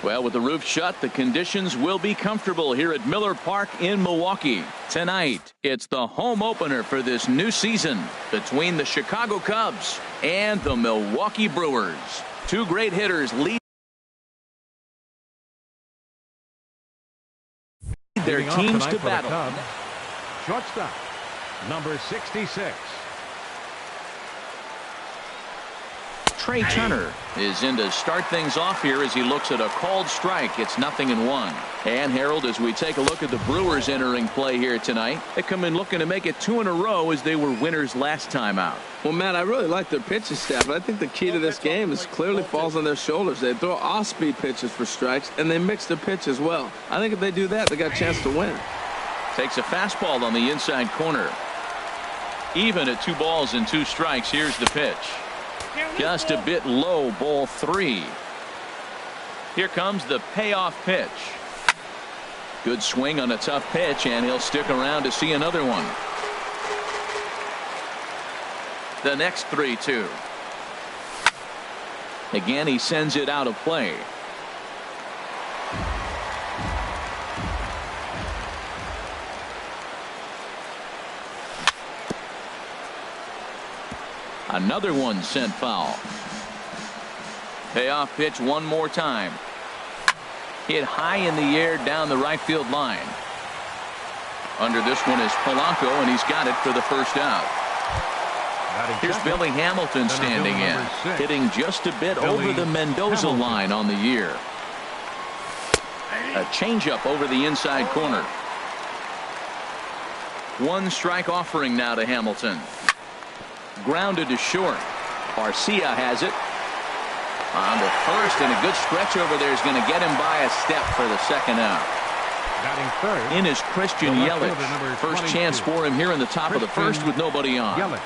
Well, with the roof shut, the conditions will be comfortable here at Miller Park in Milwaukee. Tonight, it's the home opener for this new season between the Chicago Cubs and the Milwaukee Brewers. Two great hitters lead their teams to battle. Shortstop, number 66. Trey Turner is in to start things off here as he looks at a called strike. It's 0-1. And Harold, as we take a look at the Brewers entering play here tonight, they come in looking to make it 2 in a row as they were winners last time out. Well, Matt, I really like their pitching staff. I think the key to this game is clearly falls on their shoulders. They throw off-speed pitches for strikes, and they mix their pitch as well. I think if they do that, they got a chance to win. Takes a fastball on the inside corner. Even at 2 balls and 2 strikes, here's the pitch. Just a bit low, ball 3. Here comes the payoff pitch. Good swing on a tough pitch, and he'll stick around to see another one. The next 3-2. Again, he sends it out of play. Another one sent foul. Payoff pitch one more time. Hit high in the air down the right field line. Under this one is Polanco, and he's got it for the first out. Here's Billy Hamilton standing in, hitting just a bit over the Mendoza line on the year. A changeup over the inside corner. 1 strike offering now to Hamilton. Grounded to short. Garcia has it. On to first, and a good stretch over there is going to get him by a step for the second out. In is Christian Yelich. First chance for him here in the top of the first with nobody on. The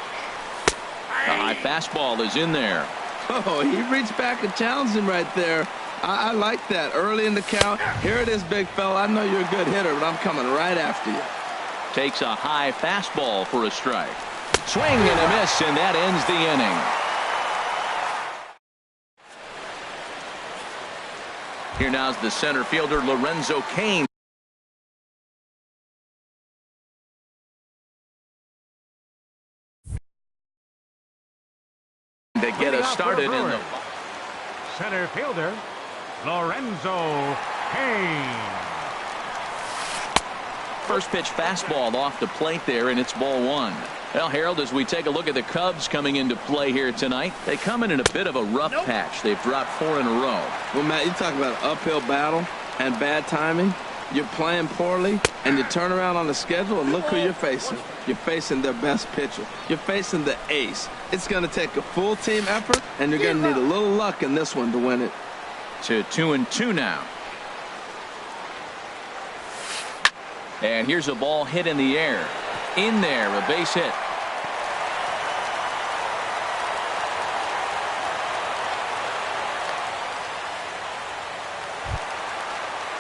high fastball is in there. Oh, he reached back and challenged him right there. I like that. Early in the count. Here it is, big fella. I know you're a good hitter, but I'm coming right after you. Takes a high fastball for a strike. Swing and a miss, and that ends the inning. Here now's the center fielder, Lorenzo Cain. To get us started in the center fielder, Lorenzo Cain. First pitch fastball off the plate there, and it's ball 1. Well, Harold, as we take a look at the Cubs coming into play here tonight, they come in a bit of a rough patch. They've dropped 4 in a row. Well, Matt, you talk about an uphill battle and bad timing. You're playing poorly, and you turn around on the schedule, and look who you're facing. You're facing their best pitcher. You're facing the ace. It's going to take a full team effort, and you're going to need a little luck in this one to win it. To 2-2 now. And here's a ball hit in the air. In there, a base hit.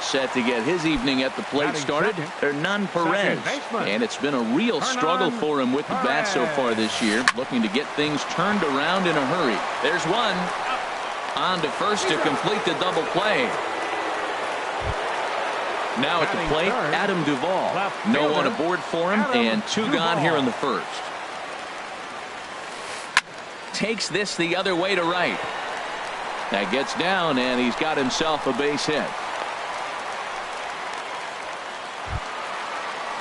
Set to get his evening at the plate started, Hernan Perez. And it's been a real struggle for him with the bat so far this year, looking to get things turned around in a hurry. There's one. On to first to complete the double play. Now at the plate, Adam Duvall. No one aboard for him, and 2 gone here in the first. Takes this the other way to right. That gets down, and he's got himself a base hit.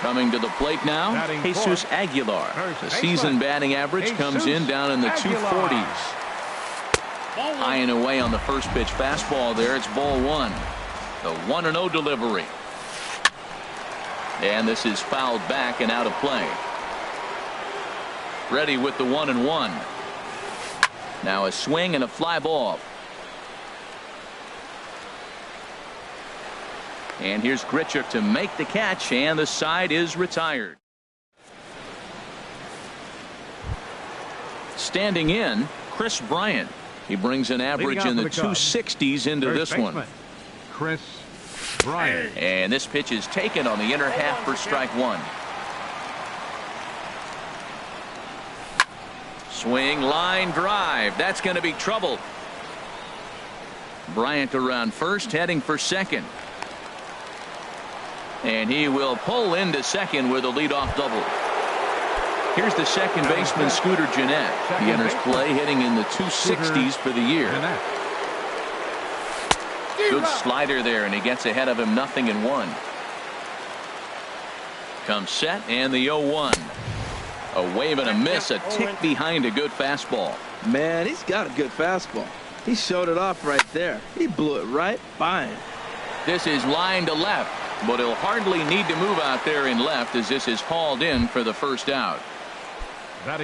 Coming to the plate now, Jesus Aguilar. The season batting average comes in down in the 240s. High and away on the first pitch fastball there. It's ball 1. The 1-0 delivery. And this is fouled back and out of play. Ready with the 1-1. Now a swing and a fly ball. And here's Grichuk to make the catch, and the side is retired. Standing in, Chris Bryant. He brings an average in the 260s into this one. Chris Bryant. And this pitch is taken on the inner half for strike 1. Swing, line drive. That's going to be trouble. Bryant around first, heading for second. And he will pull into second with a leadoff double. Here's the second baseman, Scooter Gennett. He enters play hitting in the 260s for the year. Good slider there, and he gets ahead of him, 0-1. Comes set, and the 0-1. A wave and a miss, a tick behind a good fastball. Man, he's got a good fastball. He showed it off right there. He blew it right by him. This is line to left, but he'll hardly need to move out there in left as this is hauled in for the first out.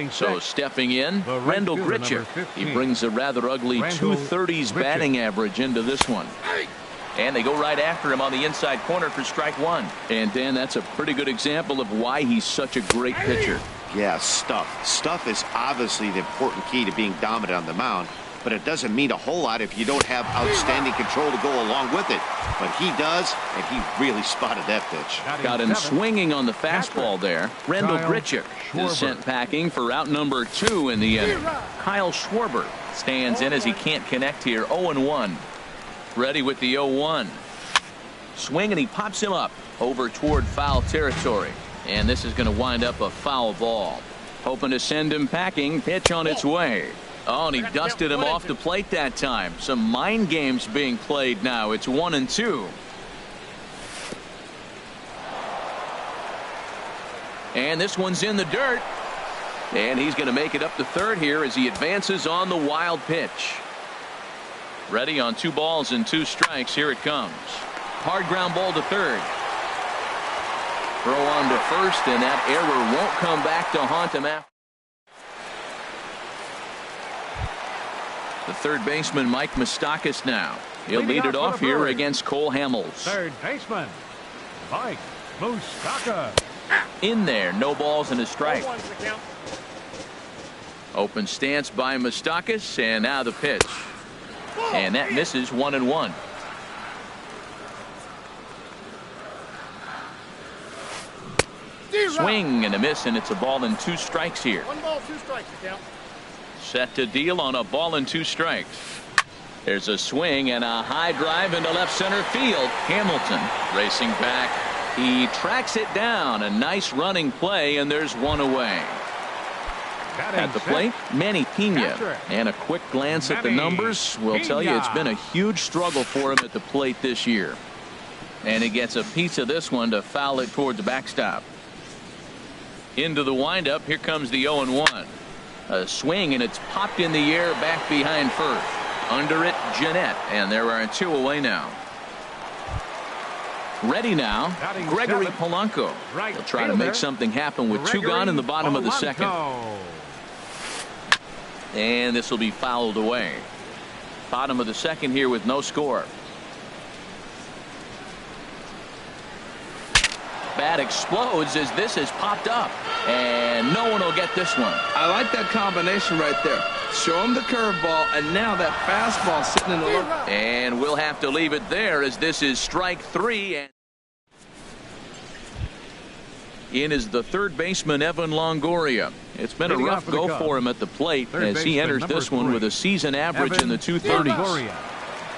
So stepping in, Rendell Grichuk. He brings a rather ugly 230s batting average into this one. And they go right after him on the inside corner for strike one. And Dan, that's a pretty good example of why he's such a great pitcher. Yeah, stuff. Stuff is obviously the important key to being dominant on the mound, but it doesn't mean a whole lot if you don't have outstanding control to go along with it. But he does, and he really spotted that pitch. Got him swinging on the fastball there. Rendell Grichuk is sent packing for out number 2 in the inning. Kyle Schwarber stands in as he can't connect here. 0-1. Ready with the 0-1. Swing, and he pops him up over toward foul territory. And this is going to wind up a foul ball. Hoping to send him packing. Pitch on its way. Oh, and he dusted him off the plate that time. Some mind games being played now. It's 1-2. And this one's in the dirt. And he's going to make it up to third here as he advances on the wild pitch. Ready on 2 balls and 2 strikes. Here it comes. Hard ground ball to third. Throw on to first, and that error won't come back to haunt him after. The third baseman, Mike Moustakas, now. He'll lead it off here against Cole Hamels. Third baseman, Mike Moustakas. In there, no balls and a strike. Open stance by Moustakas, and now the pitch. And that misses 1-1. Swing and a miss, and it's a ball and 2 strikes here. 1 ball, 2 strikes, count. Set to deal on a ball and 2 strikes. There's a swing and a high drive into left center field. Hamilton racing back. He tracks it down. A nice running play, and there's 1 away. At the plate, Manny Pena. And a quick glance at the numbers will tell you it's been a huge struggle for him at the plate this year. And he gets a piece of this one to foul it toward the backstop. Into the windup. Here comes the 0-1. A swing, and it's popped in the air back behind first. Under it, Gennett, and there are 2 away now. Ready now, Gregory Polanco. He'll try to make something happen with 2 gone in the bottom of the second. And this will be fouled away. Bottom of the second here with no score. Bat explodes as this has popped up, and no one will get this one. I like that combination right there. Show him the curveball, and now that fastball sitting in the low. And we'll have to leave it there as this is strike 3. And in is the third baseman, Evan Longoria. It's been a rough go for him at the plate as he enters this one with a season average in the 230s.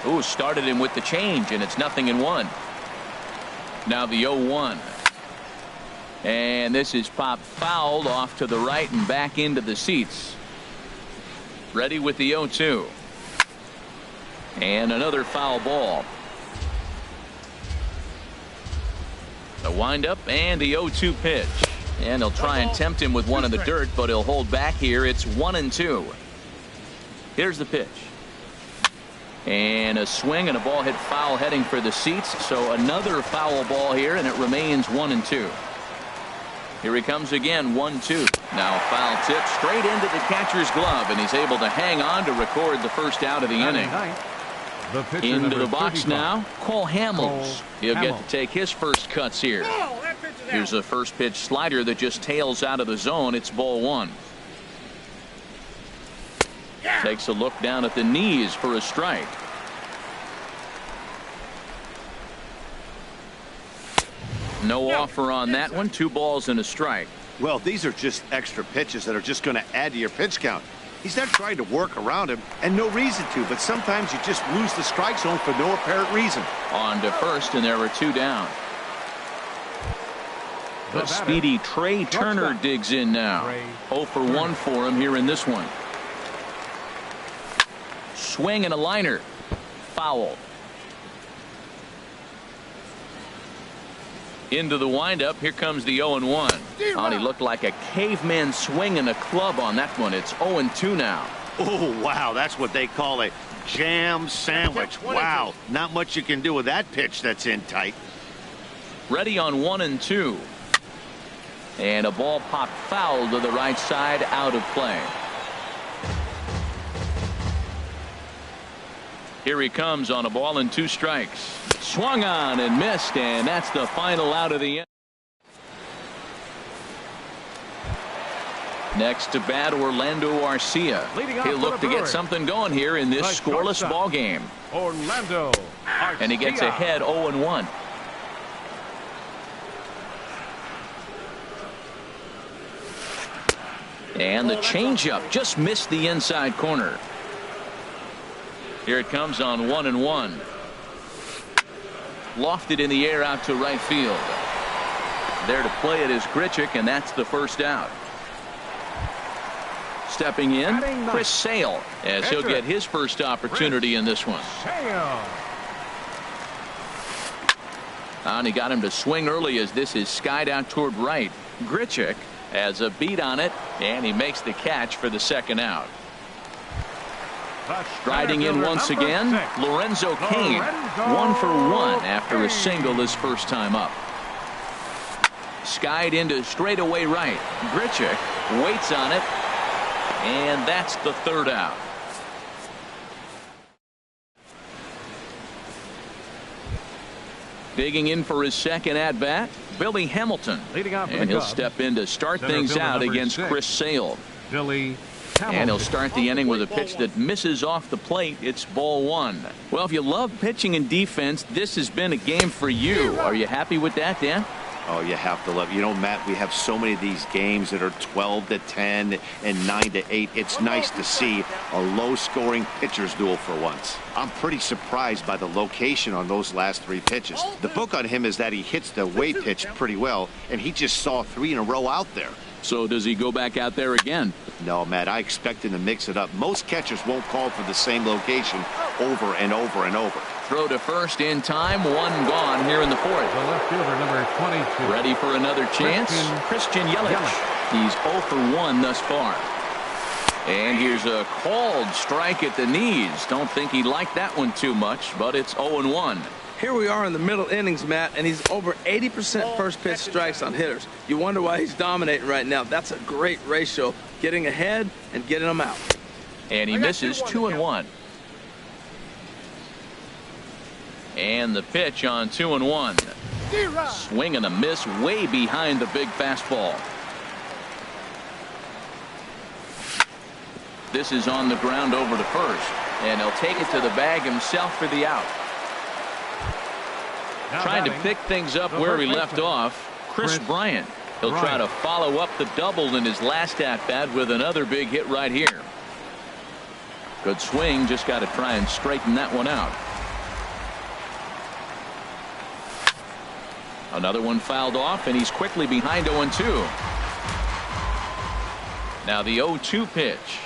Ooh, started him with the change, and it's 0-1. Now the 0-1. And this is popped fouled off to the right and back into the seats. Ready with the 0-2. And another foul ball. The windup and the 0-2 pitch. And they'll try and tempt him with one in the dirt, but he'll hold back here. It's 1-2. Here's the pitch. And a swing and a ball hit foul heading for the seats. So another foul ball here, and it remains 1-2. Here he comes again, 1-2. Now foul tip straight into the catcher's glove, and he's able to hang on to record the first out of the inning. Into the box now, Cole Hamels. He'll get to take his first cuts here. Here's a first pitch slider that just tails out of the zone. It's ball 1. Takes a look down at the knees for a strike. No offer on that one. 2 balls and a strike. Well, these are just extra pitches that are just going to add to your pitch count. He's not trying to work around him, and no reason to, but sometimes you just lose the strike zone for no apparent reason. On to first, and there were 2 down. The speedy Trey Turner digs in now. 0 for 1 for him here in this one. Swing and a liner. Foul. Into the windup. Here comes the 0-1. Oh, he looked like a caveman swinging a club on that one. It's 0-2 now. Oh, wow. That's what they call a jam sandwich. Wow. Not much you can do with that pitch that's in tight. Ready on 1 and 2. And a ball popped foul to the right side, out of play. Here he comes on a ball and 2 strikes. Swung on and missed, and that's the final out of the inning. Next to bat, Orlando Arcia. He'll look to get something going here in this scoreless ball game. Orlando Arcia. And he gets ahead 0-1. And the changeup just missed the inside corner. Here it comes on 1-1. Lofted in the air out to right field. There to play it is Grichuk, and that's the first out. Stepping in, Chris Sale, as he'll get his first opportunity in this one. And he got him to swing early as this is skied out toward right. Grichuk has a beat on it, and he makes the catch for the second out. Striding in once again, Lorenzo Cain, 1 for 1 after a single his first time up. Skied into straightaway right. Grichuk waits on it, and that's the third out. Digging in for his second at-bat, Billy Hamilton. And he'll step in to start things out against Chris Sale. Billy Hamilton. And he'll start the inning with a pitch that misses off the plate. It's ball 1. Well, if you love pitching and defense, this has been a game for you. Are you happy with that, Dan? Oh, you have to love. You know, Matt, we have so many of these games that are 12-10 and 9-8. It's nice to see a low-scoring pitcher's duel for once. I'm pretty surprised by the location on those last 3 pitches. The book on him is that he hits the away pitch pretty well, and he just saw 3 in a row out there. So does he go back out there again? No, Matt, I expect him to mix it up. Most catchers won't call for the same location over and over and over. Throw to first in time, 1 gone here in the 4th. The left fielder, number 22. Ready for another chance? Christian Yelich. He's 0 for 1 thus far. And here's a called strike at the knees. Don't think he liked that one too much, but it's 0-1. Here we are in the middle innings, Matt, and he's over 80% first pitch strikes on hitters. You wonder why he's dominating right now. That's a great ratio, getting ahead and getting them out. And he misses 2-1. And the pitch on 2-1. Swing and a miss way behind the big fastball. This is on the ground over to first, and he'll take it to the bag himself for the out. Trying to pick things up where he left off, Chris Bryant. He'll try to follow up the double in his last at-bat with another big hit right here. Good swing, just got to try and straighten that one out. Another one fouled off, and he's quickly behind 0-2. Now the 0-2 pitch.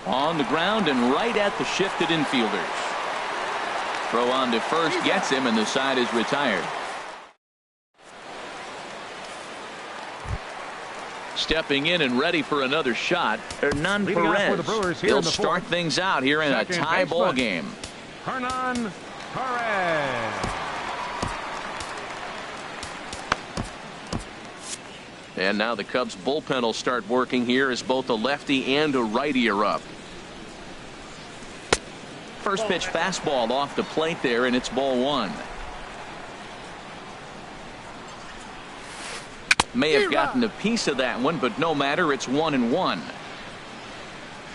On the ground and right at the shifted infielders. Throw on to first gets him, and the side is retired. Stepping in and ready for another shot, Hernan Perez. He'll start things out here in a tie ball game. Hernan Perez. And now the Cubs bullpen will start working here as both a lefty and a righty are up. First pitch fastball off the plate there, and it's ball 1. May have gotten a piece of that one, but no matter, it's 1-1.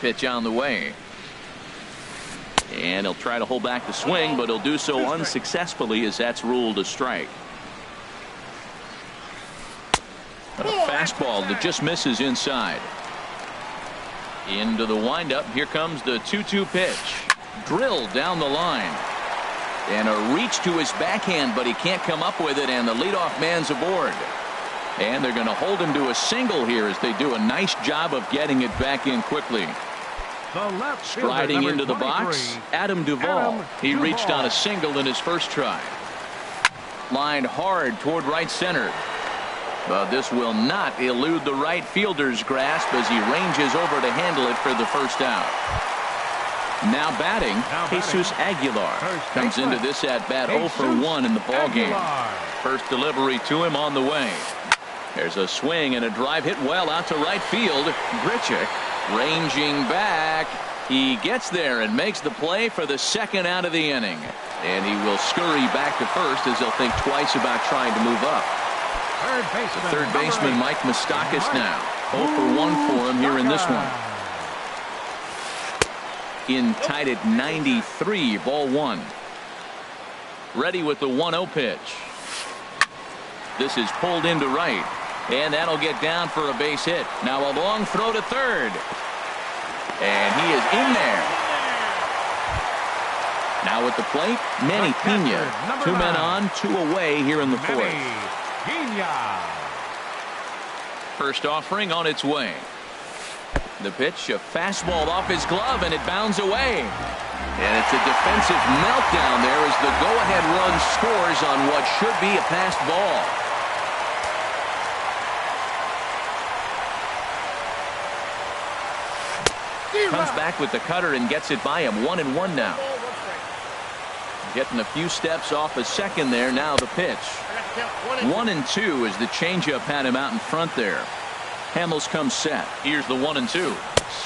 Pitch on the way. And he'll try to hold back the swing, but he'll do so unsuccessfully as that's ruled a strike. A fastball that just misses inside. Into the windup. Here comes the 2-2 pitch. Drilled down the line. And a reach to his backhand, but he can't come up with it, and the leadoff man's aboard. And they're going to hold him to a single here as they do a nice job of getting it back in quickly. Striding into the box, Adam Duvall. He reached on a single in his first try. Lined hard toward right center. But this will not elude the right fielder's grasp as he ranges over to handle it for the first out. Now batting, Jesus Aguilar comes into this at bat 0 for 1 in the ball game. First delivery to him on the way. There's a swing and a drive hit well out to right field. Grichuk ranging back. He gets there and makes the play for the second out of the inning. And he will scurry back to first as he'll think twice about trying to move up. Third baseman Mike Moustakas now. 0 for 1 for him here in this one. In tied at 93, ball 1. Ready with the 1-0 pitch. This is pulled into right. And that'll get down for a base hit. Now a long throw to third. And he is in there. Now at the plate, Manny Pena. 2 men on, 2 away here in the fourth. First offering on its way. The pitch, a fastball off his glove, and it bounds away. And it's a defensive meltdown there as the go-ahead run scores on what should be a passed ball. Comes back with the cutter and gets it by him. 1-1 now. Getting a few steps off a second there. Now the pitch. 1-2 as the changeup had him out in front there. Hamels comes set. Here's the 1-2.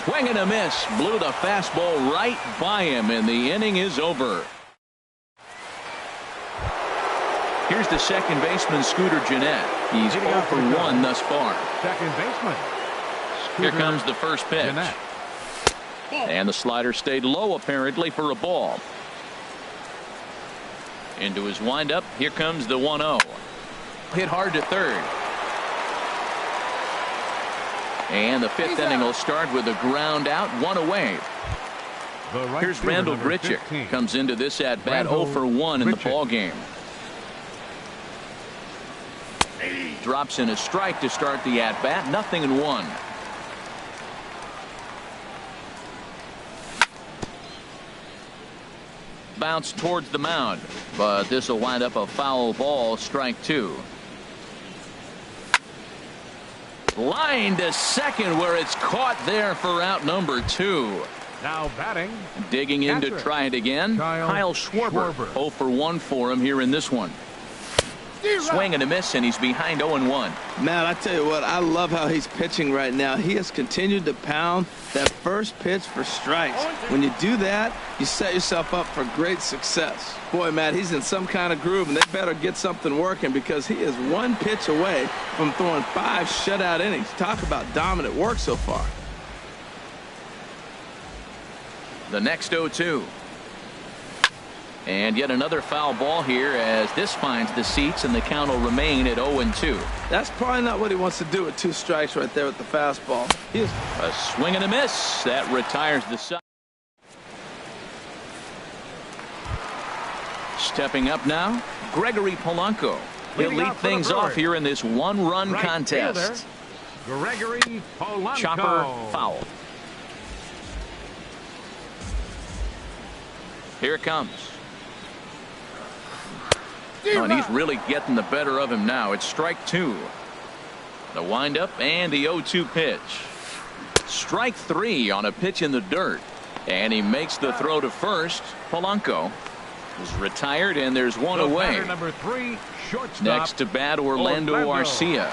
Swing and a miss. Blew the fastball right by him, and the inning is over. Here's the second baseman, Scooter Gennett. He's 0 for 1 thus far. Second baseman. Here comes the first pitch. Gennett. And the slider stayed low apparently for a ball. Into his windup. Here comes the 1-0. Hit hard to third. And the fifth inning will start with a ground out, 1 away. Here's Randall Grichuk. Comes into this at bat 0 for 1 in the ball game. Drops in a strike to start the at bat. 0-1. Bounce towards the mound, but this will wind up a foul ball. Strike 2. Line to second where it's caught there for out number 2. Now batting. Digging in to try it again. Kyle Schwarber. 0 for 1 for him here in this one. Swing and a miss, and he's behind 0-1. Man, I tell you what, I love how he's pitching right now. He has continued to pound that first pitch for strikes. When you do that, you set yourself up for great success. Boy, Matt, he's in some kind of groove, and they better get something working because he is 1 pitch away from throwing 5 shutout innings. Talk about dominant work so far. The next 0-2. And yet another foul ball here as this finds the seats, and the count will remain at 0-2. That's probably not what he wants to do with 2 strikes right there with the fastball. A swing and a miss. That retires the side. Stepping up now, Gregory Polanco. He'll lead things off here in this 1-run contest. Gregory Polanco. Chopper foul. Here it comes. Oh, and he's really getting the better of him now. It's strike 2. The windup and the 0-2 pitch. Strike 3 on a pitch in the dirt. And he makes the throw to first. Polanco is retired, and there's 1 away. Number 3, shortstop. Next to bat, Orlando Arcia.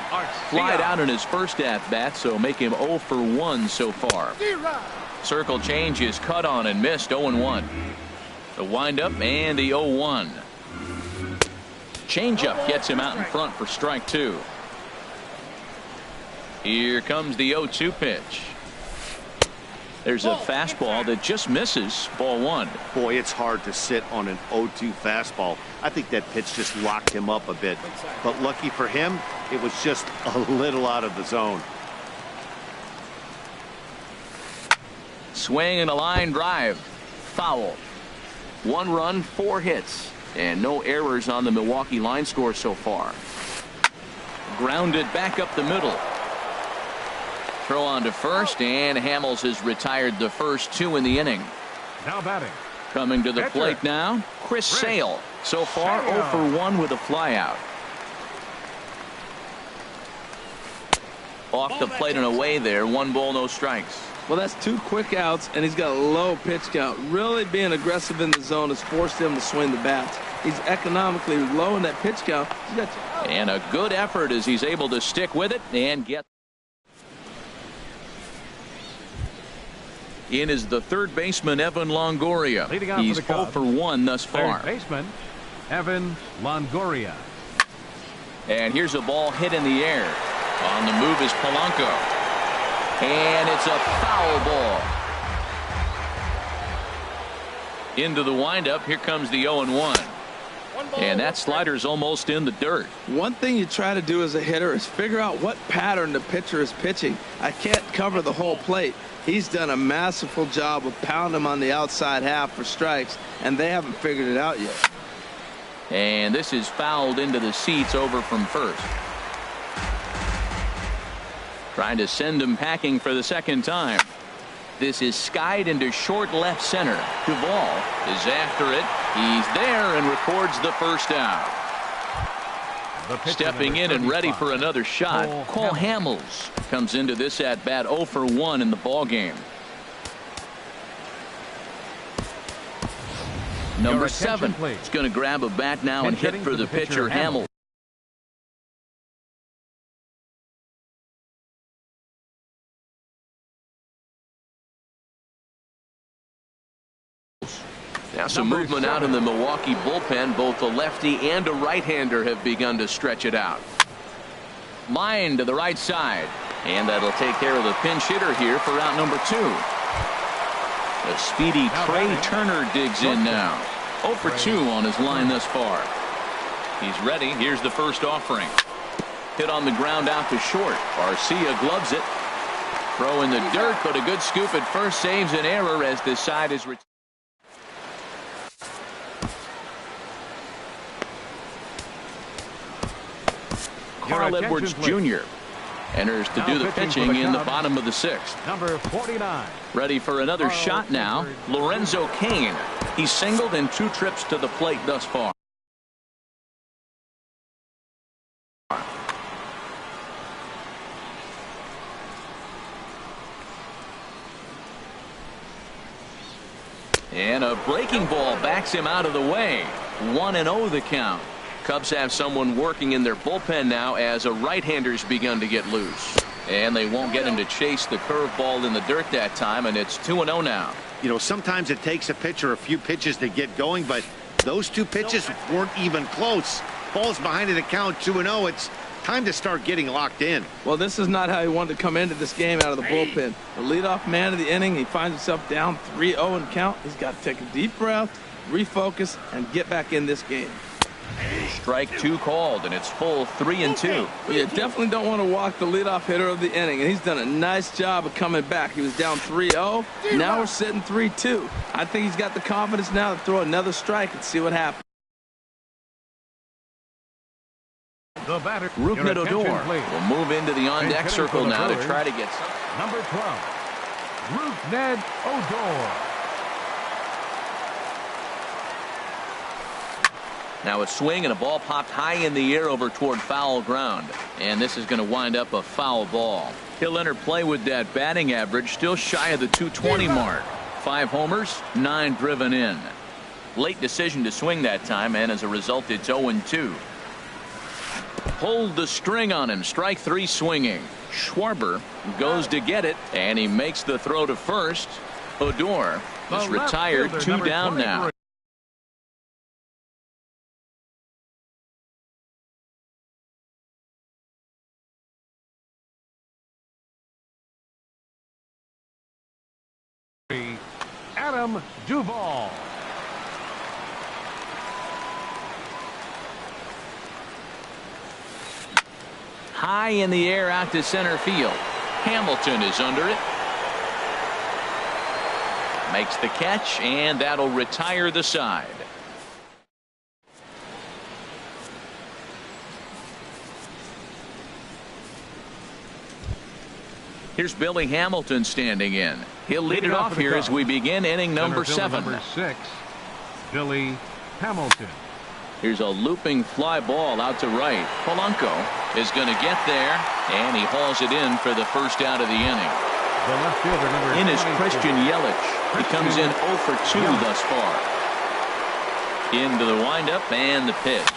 Flied out in his first at-bat, so make him 0 for 1 so far. Circle change is cut on and missed. 0-1. The windup and the 0-1. Changeup gets him out in front for strike 2. Here comes the 0-2 pitch. There's a fastball that just misses. Ball 1. Boy, it's hard to sit on an 0-2 fastball. I think that pitch just locked him up a bit. But lucky for him, it was just a little out of the zone. swing and a line drive. Foul. 1 run, 4 hits, and no errors on the Milwaukee line score so far. Grounded back up the middle. Throw on to first, and Hamels has retired the first 2 in the inning. Now batting. Coming to the plate now, Chris Sale. So far, 0 for 1 with a flyout. Off the plate and away there. 1 ball, no strikes. Well, that's 2 quick outs, and he's got a low pitch count. Really being aggressive in the zone has forced him to swing the bats. He's economically low in that pitch count. And a good effort as he's able to stick with it and get. In is the third baseman, Evan Longoria. He's 0 for 1 thus far. Third baseman, Evan Longoria. And here's a ball hit in the air. On the move is Polanco. And it's a foul ball. Into the windup. Here comes the 0-1. And that slider's almost in the dirt. One thing you try to do as a hitter is figure out what pattern the pitcher is pitching. I can't cover the whole plate. He's done a masterful job of pounding him on the outside half for strikes, and they haven't figured it out yet. And this is fouled into the seats over from first. Trying to send him packing for the second time. This is skied into short left center. Duvall is after it. He's there and records the first out. Stepping in and ready for another shot, Cole Hamels comes into this at bat 0 for 1 in the ball game. Number 7 is going to grab a bat now and hit for the pitcher, Hamels. Now some movement out in the Milwaukee bullpen. Both a lefty and a right-hander have begun to stretch it out. Line to the right side. And that'll take care of the pinch hitter here for out number 2. The speedy Trey Turner digs in now. 0 for 2 on his line thus far. He's ready. Here's the first offering. Hit on the ground out to short. Garcia gloves it. Throw in the dirt, but a good scoop at first saves an error as the side is returned. Carl Edwards Jr. enters to do the pitching in the bottom of the 6th. Number 49. Ready for another shot now. Lorenzo Cain. He's singled in 2 trips to the plate thus far. And a breaking ball backs him out of the way. 1-0 the count. Cubs have someone working in their bullpen now as a right-hander's begun to get loose. And they won't get him to chase the curveball in the dirt that time, and it's 2-0 now. You know, sometimes it takes a pitcher a few pitches to get going, but those 2 pitches weren't even close. Ball's behind in the count, 2-0. It's time to start getting locked in. Well, this is not how he wanted to come into this game out of the bullpen. The leadoff man of the inning, he finds himself down 3-0 in count. He's got to take a deep breath, refocus, and get back in this game. Strike 2 called, and it's full 3-2. Well, you definitely don't want to walk the leadoff hitter of the inning, and he's done a nice job of coming back. He was down 3-0. Now we're sitting 3-2. I think he's got the confidence now to throw another strike and see what happens. Rougned Odor will move into the on-deck circle now to try to get something. Number 12, Rougned Odor. Now a swing and a ball popped high in the air over toward foul ground. And this is going to wind up a foul ball. He'll enter play with that batting average still shy of the 220 mark. 5 homers, 9 driven in. Late decision to swing that time, and as a result it's 0-2. Pulled the string on him. Strike 3 swinging. Schwarber goes to get it, and he makes the throw to first. Odor is retired. 2 down now. Adam Duvall. High in the air out to center field. Hamilton is under it. Makes the catch, and that'll retire the side. Here's Billy Hamilton standing in. He'll lead it off here as we begin inning number 7. Number 6, Billy Hamilton. Here's a looping fly ball out to right. Polanco is going to get there, and he hauls it in for the first out of the inning. The left fielder, number In is 24. Christian Yelich. He comes in 0 for 2 thus far. Into the windup and the pitch.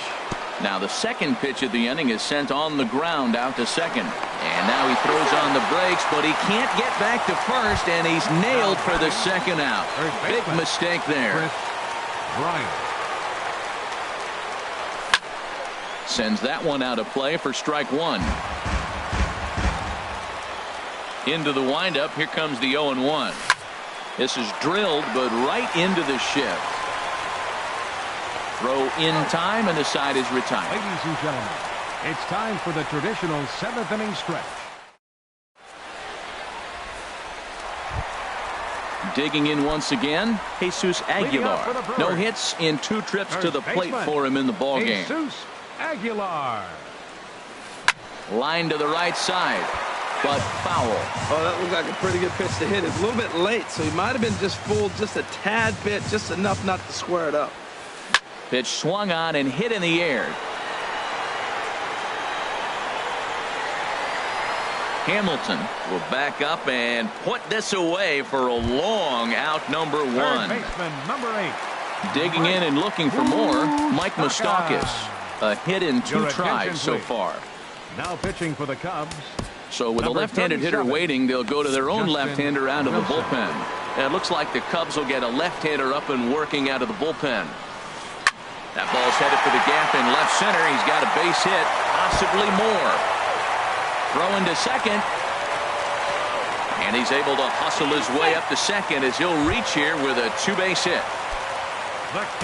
Now the second pitch of the inning is sent on the ground out to second. And now he throws on the brakes, but he can't get back to first, and he's nailed for the second out. Big mistake there. Chris Bryant. Sends that one out of play for strike 1. Into the windup. Here comes the 0-1. This is drilled, but right into the shift. Throw in time, and the side is retired. Ladies and gentlemen, it's time for the traditional 7th inning stretch. Digging in once again, Jesus Aguilar. No hits in 2 trips to the plate for him in the ballgame. Jesus Aguilar. Line to the right side, but foul. Oh, that looked like a pretty good pitch to hit. It's a little bit late, so he might have been just fooled just a tad bit, just enough not to square it up. Pitch swung on and hit in the air. Hamilton will back up and put this away for a long out, number 1. Third baseman, number 8. Digging in and looking for more, Mike Moustakas. A hit in 2 tries so far. Now pitching for the Cubs. So with a left-handed hitter waiting, they'll go to their own left-hander out of the bullpen. And it looks like the Cubs will get a left-hander up and working out of the bullpen. That ball's headed for the gap in left center. He's got a base hit, possibly more. Throw into second. And he's able to hustle his way up to second as he'll reach here with a 2-base hit.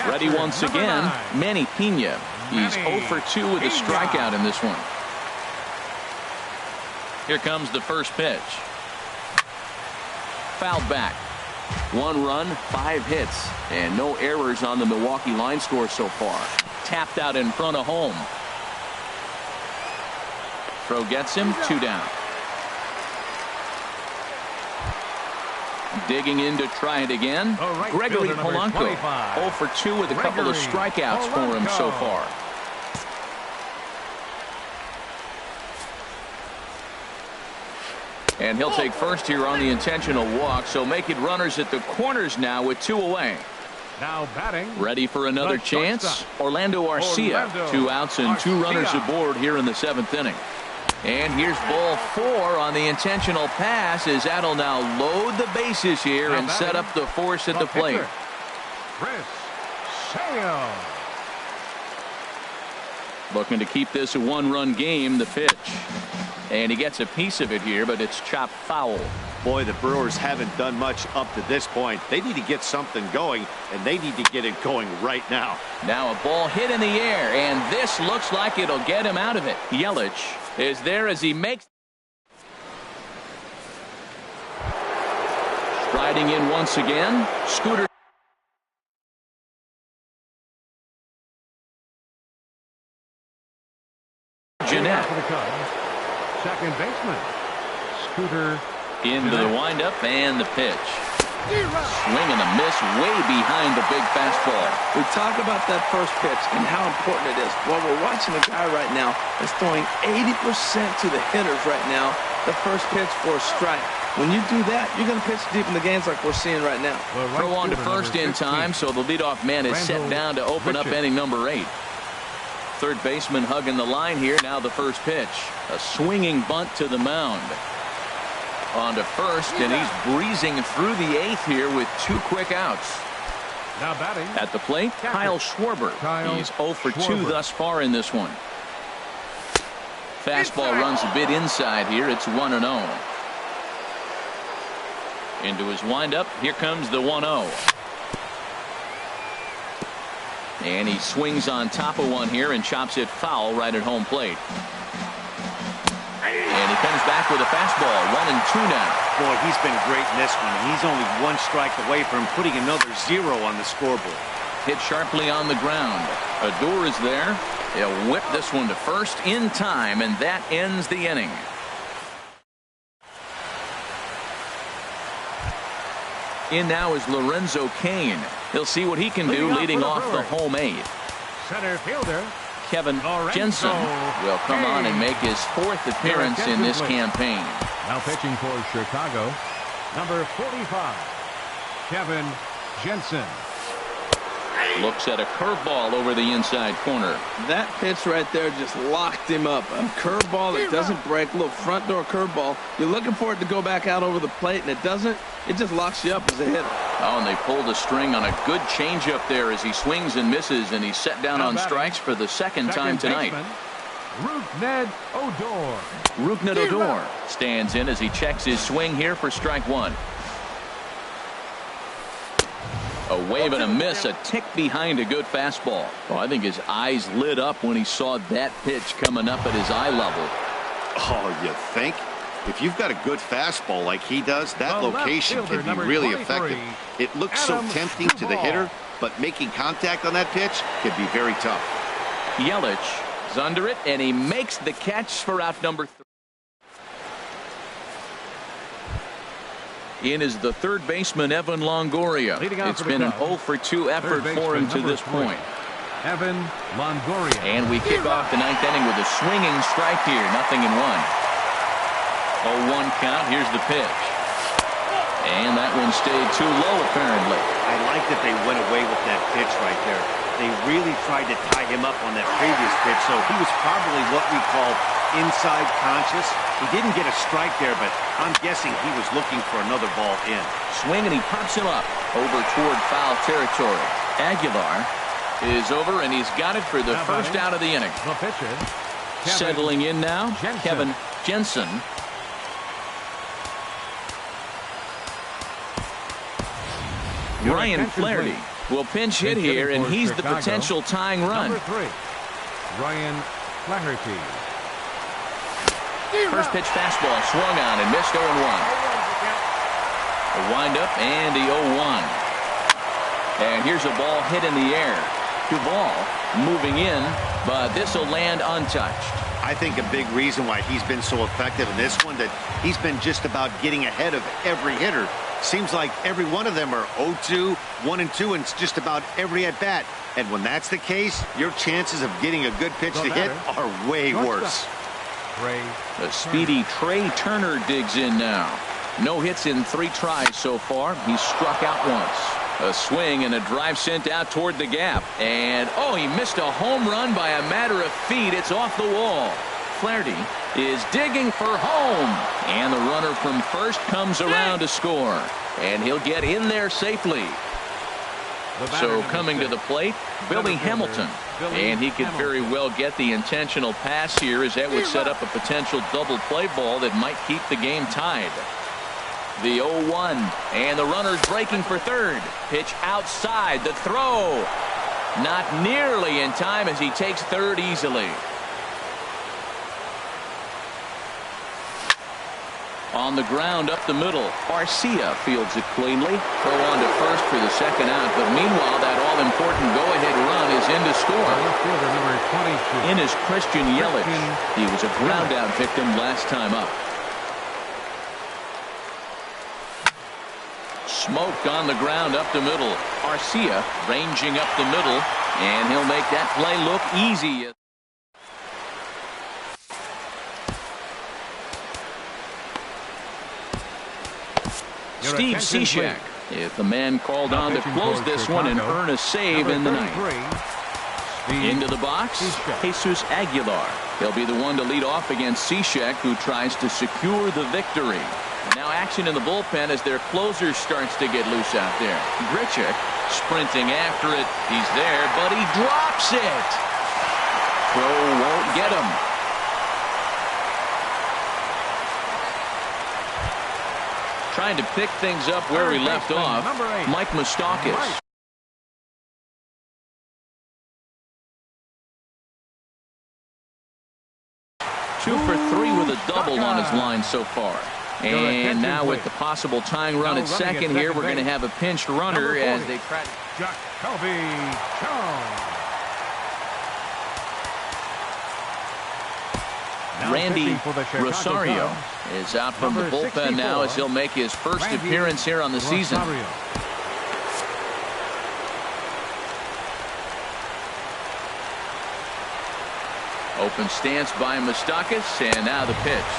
Ready once again, Manny Pena. He's 0 for 2 with a strikeout in this one. Here comes the first pitch. Fouled back. 1 run, 5 hits, and no errors on the Milwaukee line score so far. Tapped out in front of home. Throw gets him, 2 down. Digging in to try it again. Gregory Polanco, 0 for 2 with a couple of strikeouts for him so far. And he'll take first here on the intentional walk, so make it runners at the corners now with 2 away. Now batting. Ready for another chance? Orlando Arcia. 2 outs and 2 runners aboard here in the 7th inning. And here's ball 4 on the intentional pass, as that'll now load the bases here and set up the force at the plate. Chris Sale. Looking to keep this a 1-run game. The pitch. And he gets a piece of it here, but it's chopped foul. Boy, the Brewers haven't done much up to this point. They need to get something going, and they need to get it going right now. Now a ball hit in the air, and this looks like it'll get him out of it. Yelich is there as he makes. Striding in once again. Scooter. Jeanette. Second baseman, Scooter. Into the windup and the pitch. Swing and a miss way behind the big fastball. We talk about that first pitch and how important it is. Well, we're watching a guy right now that's throwing 80% to the hitters right now. The first pitch for a strike. When you do that, you're going to pitch deep in the games like we're seeing right now. Throw on to first in time, so the leadoff man is set down to open up inning number 8. Third baseman hugging the line here. Now the first pitch. A swinging bunt to the mound. On to first, and he's breezing through the 8th here with 2 quick outs. Now batting. At the plate, Kyle Schwarber. He's 0 for 2 thus far in this one. Fastball runs a bit inside here. It's 1-0. Into his windup. Here comes the 1-0. And he swings on top of one here and chops it foul right at home plate. And he comes back with a fastball. 1-2 now. Boy, he's been great in this one. He's only one strike away from putting another 0 on the scoreboard. Hit sharply on the ground. Odor is there. He'll whip this one to first in time, and that ends the inning. In now is Lorenzo Cain. He'll see what he can do leading off the home 8th. Center fielder Kevin Jensen will come on and make his 4th appearance in this campaign. Now pitching for Chicago, number 45, Kevin Jensen. Looks at a curveball over the inside corner. That pitch right there just locked him up. A curveball that doesn't break, a little front door curveball. You're looking for it to go back out over the plate, and it doesn't. It just locks you up as a hitter. Oh, and they pulled the string on a good changeup there as he swings and misses, and he's set down on strikes for the second time tonight. Rougned Odor. Rougned Odor stands in as he checks his swing here for strike 1. A wave and a miss, a tick behind a good fastball. Oh, I think his eyes lit up when he saw that pitch coming up at his eye level. Oh, you think? If you've got a good fastball like he does, that location can be really effective. It looks so tempting to the hitter, but making contact on that pitch can be very tough. Yelich is under it, and he makes the catch for out number 3. In is the third baseman, Evan Longoria. It's been an 0 for 2 effort for him to this point. Evan Longoria. And we kick off the 9th inning with a swinging strike here. 0-1. 0-1 count. Here's the pitch. And that one stayed too low, apparently. I like that they went away with that pitch right there. They really tried to tie him up on that previous pitch, so he was probably what we call inside conscious. He didn't get a strike there, but I'm guessing he was looking for another ball in. Swing, and he pops him up over toward foul territory. Aguilar is over, and he's got it for the first out of the inning. The pitcher, settling in now, Kevin Jensen. Ryan Flaherty will pinch hit here, and he's the potential tying run. Number 3, Ryan Flaherty. First pitch fastball swung on and missed 0-1. A windup and the 0-1. And here's a ball hit in the air. Duvall moving in, but this will land untouched. I think a big reason why he's been so effective in this one, that he's been just about getting ahead of every hitter. Seems like every one of them are 0-2, 1-2, and it's just about every at-bat. And when that's the case, your chances of getting a good pitch to hit are way worse. The speedy Trey Turner digs in now. No hits in 3 tries so far. He's struck out once. A swing and a drive sent out toward the gap. And, oh, he missed a home run by a matter of feet. It's off the wall. Flaherty is digging for home. And the runner from first comes around to score. And he'll get in there safely. So coming to the plate, Billy Hamilton. And he could very well get the intentional pass here, as that would set up a potential double play ball that might keep the game tied. The 0-1, and the runner's breaking for third. Pitch outside, the throw. Not nearly in time as he takes third easily. On the ground up the middle, Arcia fields it cleanly. Throw on to first for the second out, but meanwhile that all-important go-ahead run is in to score. In is Christian Yelich. He was a ground-out victim last time up. Smoke on the ground up the middle. Arcia ranging up the middle, and he'll make that play look easy. Steve Cishek is the man called on to close this one and earn a save in the ninth. Into the box, Jesus Aguilar. He'll be the one to lead off against Cishek, who tries to secure the victory. Now action in the bullpen as their closer starts to get loose out there. Grichuk sprinting after it. He's there, but he drops it. Throw won't get him. Trying to pick things up where he left off, Mike Moustakas. 2 for 3 with with a double on his line so far. And now with the possible tying run at second here, we're going to have a pinched runner as they try to... Randy Rosario is out from the bullpen now as he'll make his first appearance here on the season. Open stance by Moustakas, and now the pitch.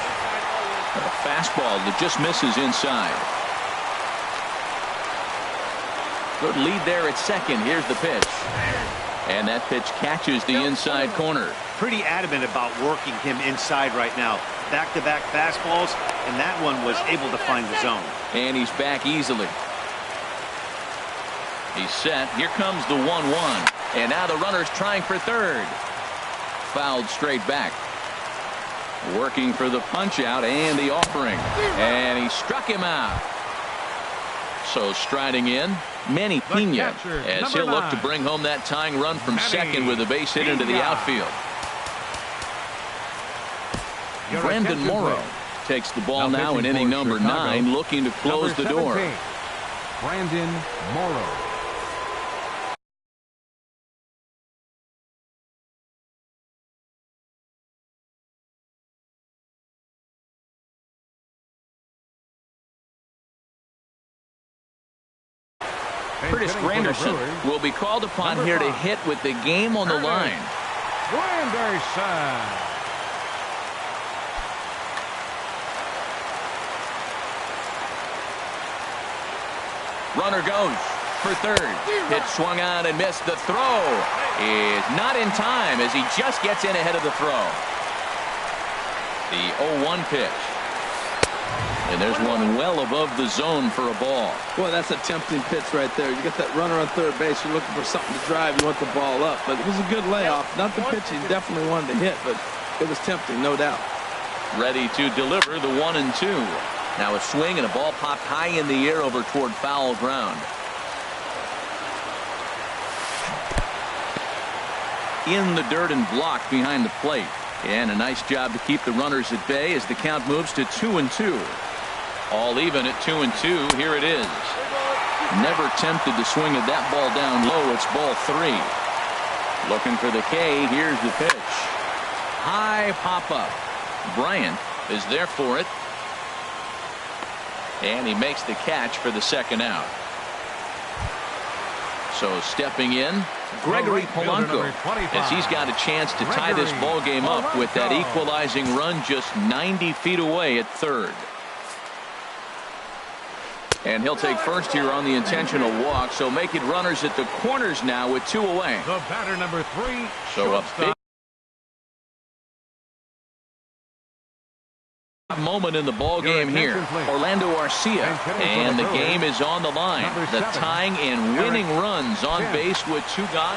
A fastball that just misses inside. Good lead there at second. Here's the pitch. And that pitch catches the inside corner. Pretty adamant about working him inside right now. Back-to-back fastballs, and that one was able to find the zone. And he's back easily. He's set. Here comes the 1-1. And now the runner's trying for third. Fouled straight back. Working for the punch out and the offering. And he struck him out. So striding in, Manny Pena, as he'll look to bring home that tying run from second with a base hit into the outfield. Brandon Morrow takes the ball now in inning number 9, looking to close the door. Brandon Morrow. Curtis Granderson will be called upon here to hit with the game on the line. Granderson. Runner goes for third. Pitch swung on and missed. The throw is not in time as he just gets in ahead of the throw. The 0-1 pitch. And there's one well above the zone for a ball. Boy, that's a tempting pitch right there. You got that runner on third base. You're looking for something to drive. You want the ball up. But it was a good layoff. Not the pitch he definitely wanted to hit, but it was tempting, no doubt. Ready to deliver the 1-2. Now a swing and a ball popped high in the air over toward foul ground. In the dirt and blocked behind the plate. And a nice job to keep the runners at bay as the count moves to 2-2. All even at 2-2. Here it is. Never tempted to swing at that ball down low. It's ball 3. Looking for the K. Here's the pitch. High pop up. Bryant is there for it. And he makes the catch for the second out. So stepping in, Gregory Polanco, as he's got a chance to tie this ball game up with that equalizing run just 90 feet away at third. And he'll take first here on the intentional walk, so making runners at the corners now with 2 away. The batter number 3. So a big moment in the ball game here. Orlando Arcia, and the game is on the line. The tying and winning runs on base with 2 gone.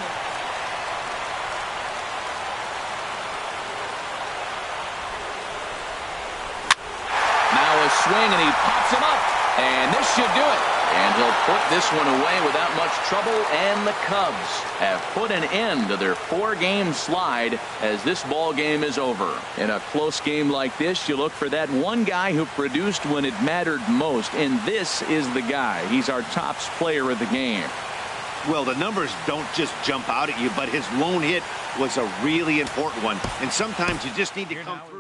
Now a swing and he pops him up, and this should do it. And he'll put this one away without much trouble, and the Cubs have put an end to their 4-game slide as this ball game is over. In a close game like this, you look for that one guy who produced when it mattered most, and this is the guy. He's our top player of the game. Well, the numbers don't just jump out at you, but his lone hit was a really important one, and sometimes you just need to come through.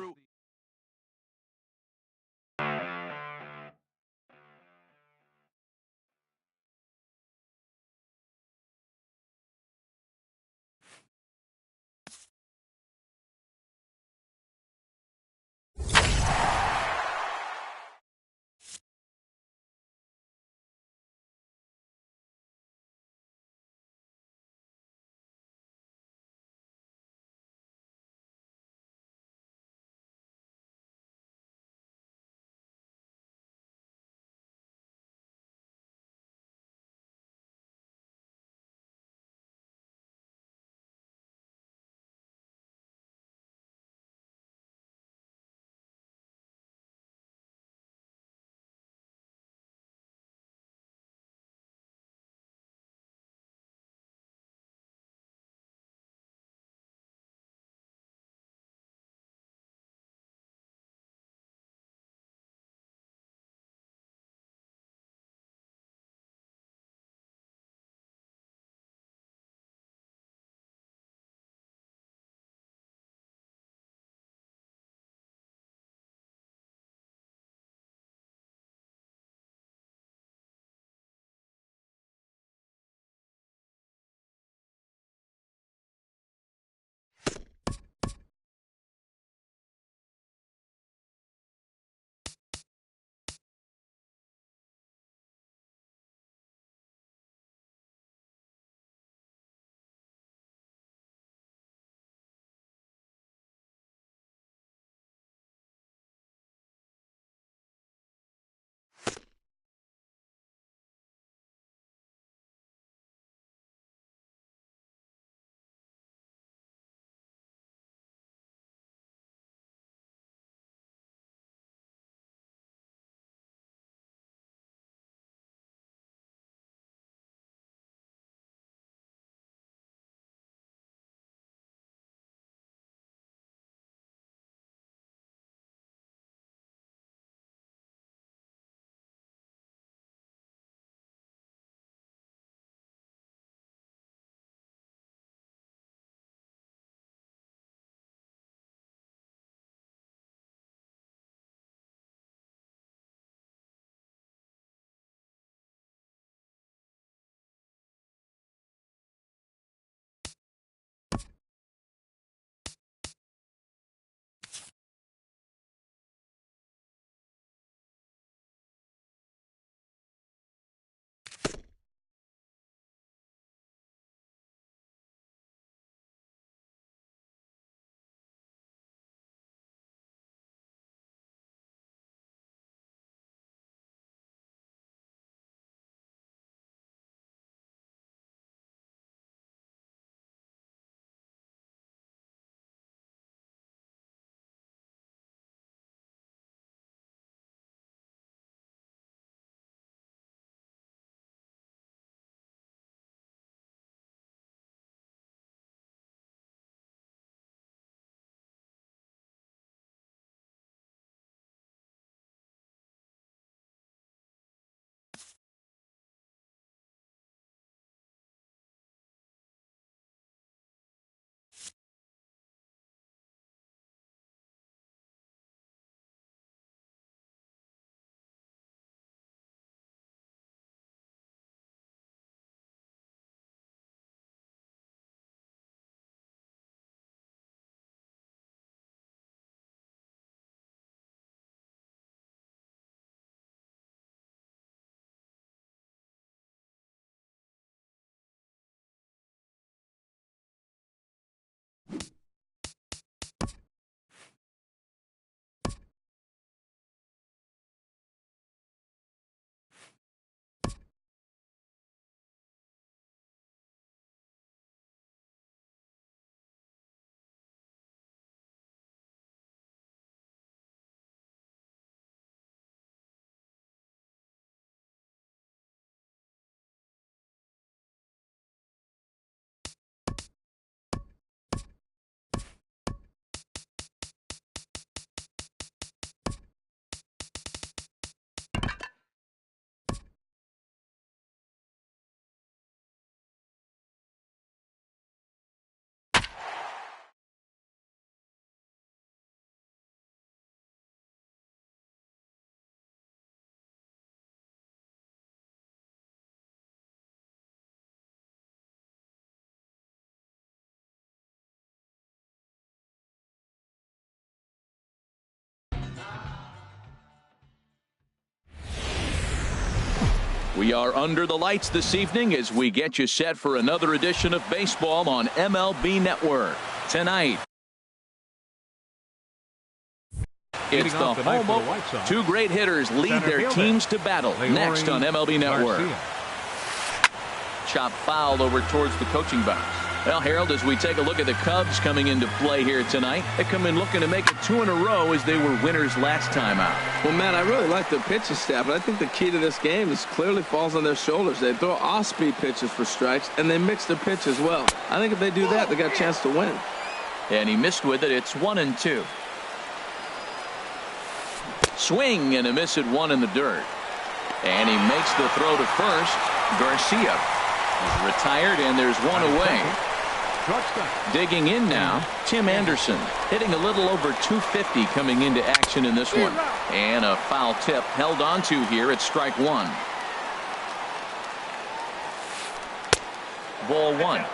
We are under the lights this evening as we get you set for another edition of baseball on MLB Network. Tonight, it's the home opener. Two great hitters lead their teams to battle. Next on MLB Network. Chop foul over towards the coaching box. Well, Harold, as we take a look at the Cubs coming into play here tonight, they come in looking to make it 2 in a row as they were winners last time out. Well, man, I really like the pitching staff, but I think the key to this game is clearly falls on their shoulders. They throw off-speed pitches for strikes, and they mix their pitch as well. I think if they do that, they got a chance to win. And he missed with it. It's 1-2. Swing and a miss at 1 in the dirt. And he makes the throw to first. Garcia is retired, and there's 1 away. Digging in now, Tim Anderson, hitting a little over 250 coming into action in this one. And a foul tip held onto here at strike 1. Ball 1.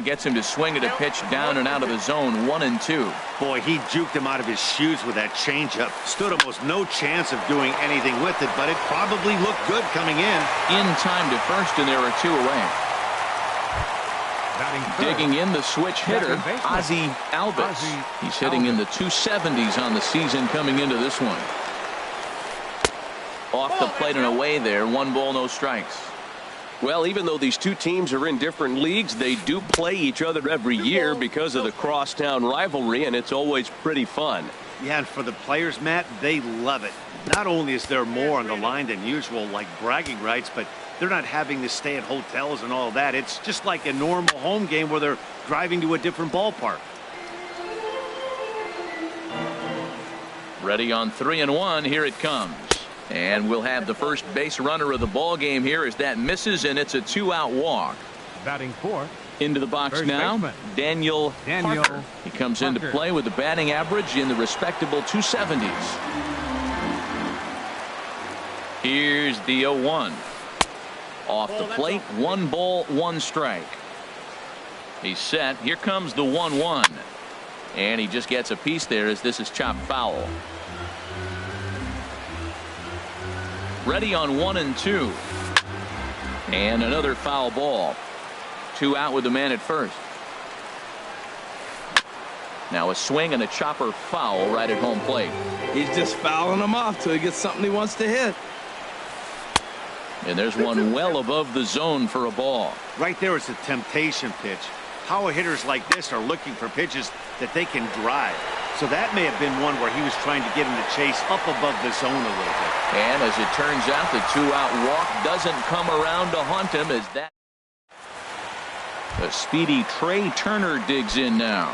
Gets him to swing at a pitch down and out of the zone. 1-2. Boy, he juked him out of his shoes with that changeup. Stood almost no chance of doing anything with it, but it probably looked good coming in. In time to first, and there are 2 away. Digging in, the switch hitter, Ozzie Albies. He's hitting in the 270s on the season coming into this one. Off the plate and away there. 1 ball, no strikes. Well, even though these two teams are in different leagues, they do play each other every year because of the crosstown rivalry, and it's always pretty fun. Yeah, and for the players, Matt, they love it. Not only is there more on the line than usual, like bragging rights, but they're not having to stay at hotels and all that. It's just like a normal home game where they're driving to a different ballpark. Ready on 3-1. Here it comes. And we'll have the first base runner of the ball game here as that misses, and it's a 2-out walk. Batting fourth. Into the box now, baseman. Daniel Parker. He comes into play with the batting average in the respectable 270s. Here's the 0-1. Off the plate, 1 ball, 1 strike. He's set. Here comes the 1-1. And he just gets a piece there as this is chopped foul. Ready on 1-2. And another foul ball. 2 out with the man at first. Now a swing and a chopper foul right at home plate. He's just fouling them off till he gets something he wants to hit. And there's one well above the zone for a ball. Right there, it's a temptation pitch. Power hitters like this are looking for pitches that they can drive. So that may have been one where he was trying to get him to chase up above the zone a little bit. And as it turns out, the 2-out walk doesn't come around to haunt him as that. The speedy Trey Turner digs in now.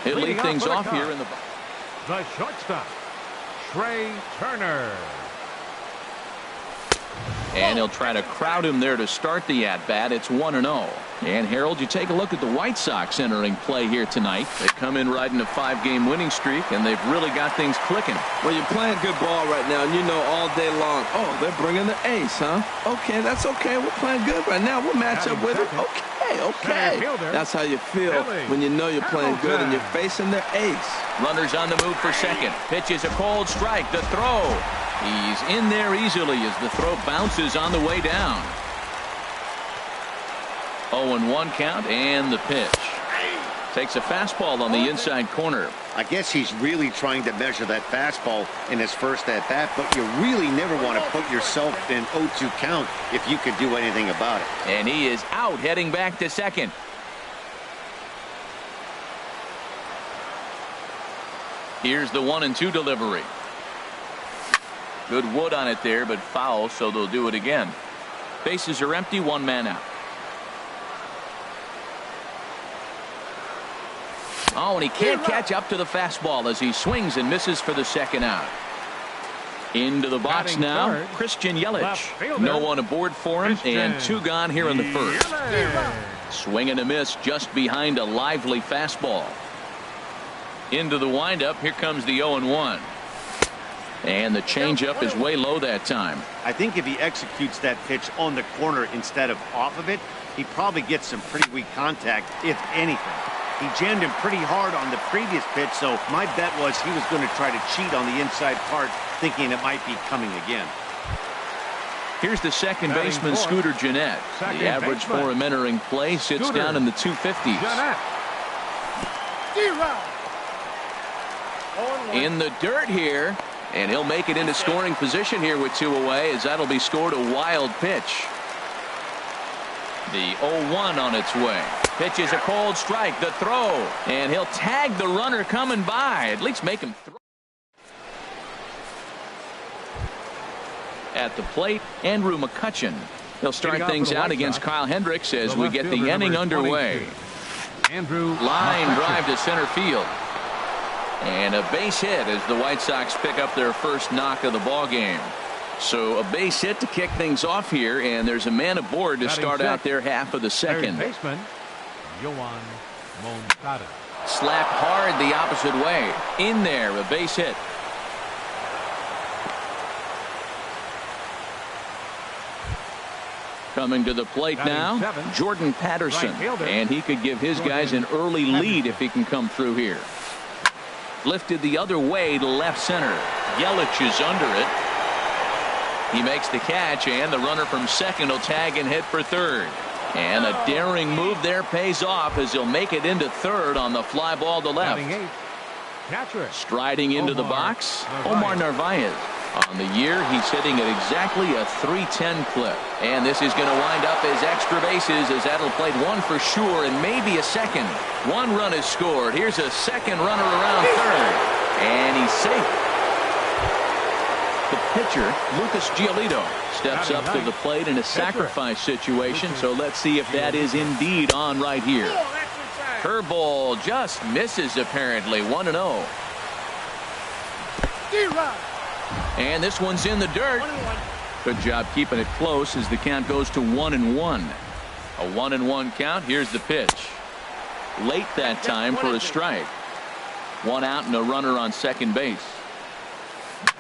He'll lead things off here in the box. The shortstop, Trey Turner. And he'll try to crowd him there to start the at-bat. It's 1-0. And, Harold, you take a look at the White Sox entering play here tonight. They come in riding a 5-game winning streak, and they've really got things clicking. Well, you're playing good ball right now, and you know all day long, oh, they're bringing the ace, huh? Okay, that's okay. We're playing good right now. We'll match up with it. Okay. That's how you feel when you know you're playing good and you're facing their ace. Runners on the move for second. Pitch is a cold strike. The throw. He's in there easily as the throw bounces on the way down. 0-1 count, and the pitch. Takes a fastball on the inside corner. I guess he's really trying to measure that fastball in his first at-bat, but you really never want to put yourself in 0-2 count if you could do anything about it. And he is out, heading back to second. Here's the 1-2 delivery. Good wood on it there, but foul, so they'll do it again. Bases are empty, 1 man out. Oh, and he can't catch up to the fastball as he swings and misses for the 2nd out. Into the box now, Christian Yelich. No one aboard for him, and 2 gone here in the first. Swing and a miss just behind a lively fastball. Into the windup, here comes the 0-1. And the changeup is way low that time. I think if he executes that pitch on the corner instead of off of it, he probably gets some pretty weak contact, if anything. He jammed him pretty hard on the previous pitch, so my bet was he was going to try to cheat on the inside part, thinking it might be coming again. Here's the second baseman, Scooter Gennett. The average for him entering play sits down in the 250s. In the dirt here, and he'll make it into scoring position here with 2 away, as that'll be scored a wild pitch. The 0-1 on its way. Pitch is a cold strike. The throw, and he'll tag the runner coming by. At least make him throw. At the plate, Andrew McCutchen. He'll start things out against Kyle Hendricks as we get the inning underway. Line drive to center field. And a base hit as the White Sox pick up their first knock of the ball game. So a base hit to kick things off here, and there's a man aboard to start out their half of the second. Slapped hard the opposite way. In there, a base hit. Coming to the plate now, Jordan Patterson, and he could give his guys an early lead if he can come through here. Lifted the other way to left center. Yelich is under it. He makes the catch, and the runner from second will tag and hit for third. And a daring move there pays off as he'll make it into third on the fly ball to left. Striding into the box, Omar Narvaez. On the year, he's hitting at exactly a .310 clip. And this is going to wind up as extra bases, as that'll play one for sure and maybe a second. One run is scored. Here's a second runner around third. And he's safe. The pitcher, Lucas Giolito, steps up to the plate in a sacrifice situation. So let's see if that is indeed on right here. Curveball just misses apparently. 1-0. And this one's in the dirt. Good job keeping it close as the count goes to 1-1. A 1-1 count. Here's the pitch. Late that time for a strike. One out and a runner on second base.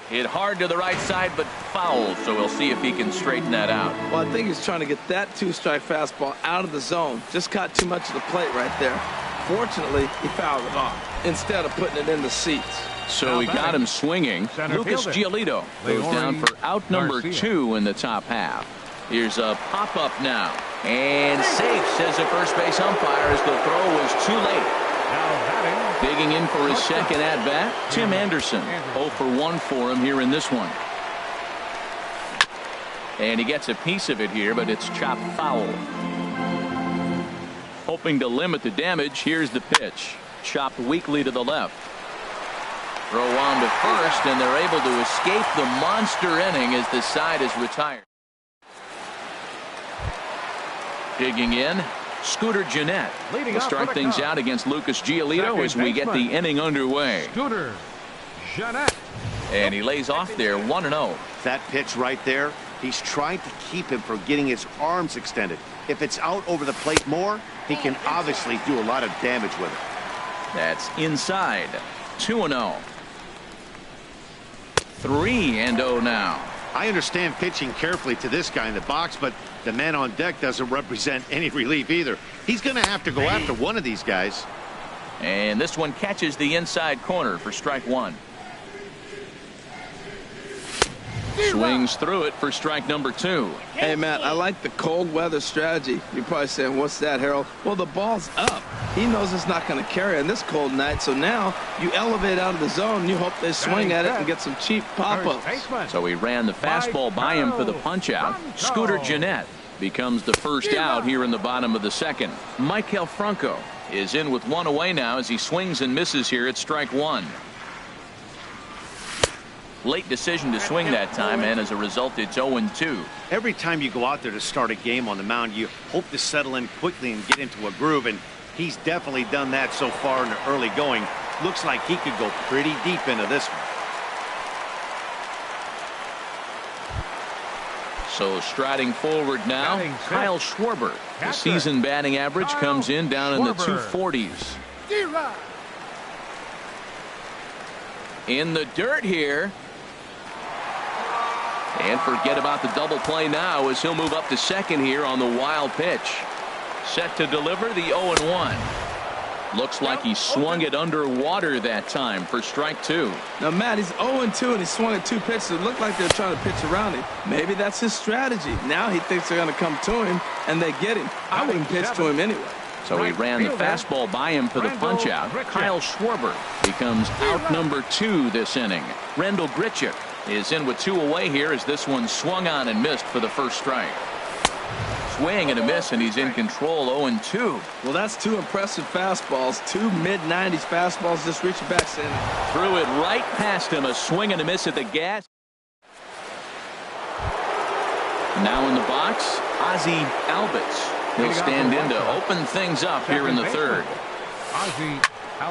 Hit hard to the right side, but foul, so we'll see if he can straighten that out. Well, I think he's trying to get that 2-strike fastball out of the zone. Just caught too much of the plate right there. Fortunately, he fouled it off instead of putting it in the seats. So he got him swinging. Lucas Giolito goes down for out number 2 in the top half. Here's a pop-up now. And safe, says the first base umpire, as the throw was too late. Digging in for his second at-bat, Tim Anderson. 0 for 1 for him here in this one. And he gets a piece of it here, but it's chopped foul. Hoping to limit the damage, here's the pitch. Chopped weakly to the left. Throw on to first, and they're able to escape the monster inning as the side is retired. Digging in, Scooter Gennett will start things out against Lucas Giolito as we get the inning underway. Scooter Gennett. And he lays off there, 1-0. That pitch right there, he's trying to keep him from getting his arms extended. If it's out over the plate more, he can obviously do a lot of damage with it. That's inside. 2-0. 3-0 now. I understand pitching carefully to this guy in the box, but the man on deck doesn't represent any relief either. He's going to have to go after one of these guys. And this one catches the inside corner for strike 1. Swings through it for strike number 2. Hey, Matt, I like the cold weather strategy. You're probably saying, what's that, Harold? Well, the ball's up. He knows it's not going to carry on this cold night, so now you elevate out of the zone, and you hope they swing at it and get some cheap pop-ups. So he ran the fastball by him for the punch-out. Scooter Gennett becomes the first out here in the bottom of the second. Michael Franco is in with 1 away now as he swings and misses here at strike 1. Late decision to swing that time, and as a result, it's 0-2. Every time you go out there to start a game on the mound, you hope to settle in quickly and get into a groove, and he's definitely done that so far in the early going. Looks like he could go pretty deep into this one. So striding forward now, Kyle Schwarber. The season batting average comes in down in the 240s. In the dirt here. And forget about the double play now as he'll move up to second here on the wild pitch. Set to deliver the 0-1. Looks like he swung it underwater that time for strike 2. Now, Matt, he's 0-2 and he swung at 2 pitches. It looked like they're trying to pitch around him. Maybe that's his strategy. Now he thinks they're going to come to him and they get him. I wouldn't pitch to him anyway. So he ran the fastball by him for the punch-out. Kyle Schwarber becomes out number 2 this inning. Rendell Grichuk is in with 2 away here as this one swung on and missed for the first strike. Swing and a miss, and he's in control. 0-2. Well, that's 2 impressive fastballs. 2 mid-90s fastballs just reaching back center. Threw it right past him. A swing and a miss at the gas. Now in the box, Ozzie Albies. He'll stand in to open things up here in the third.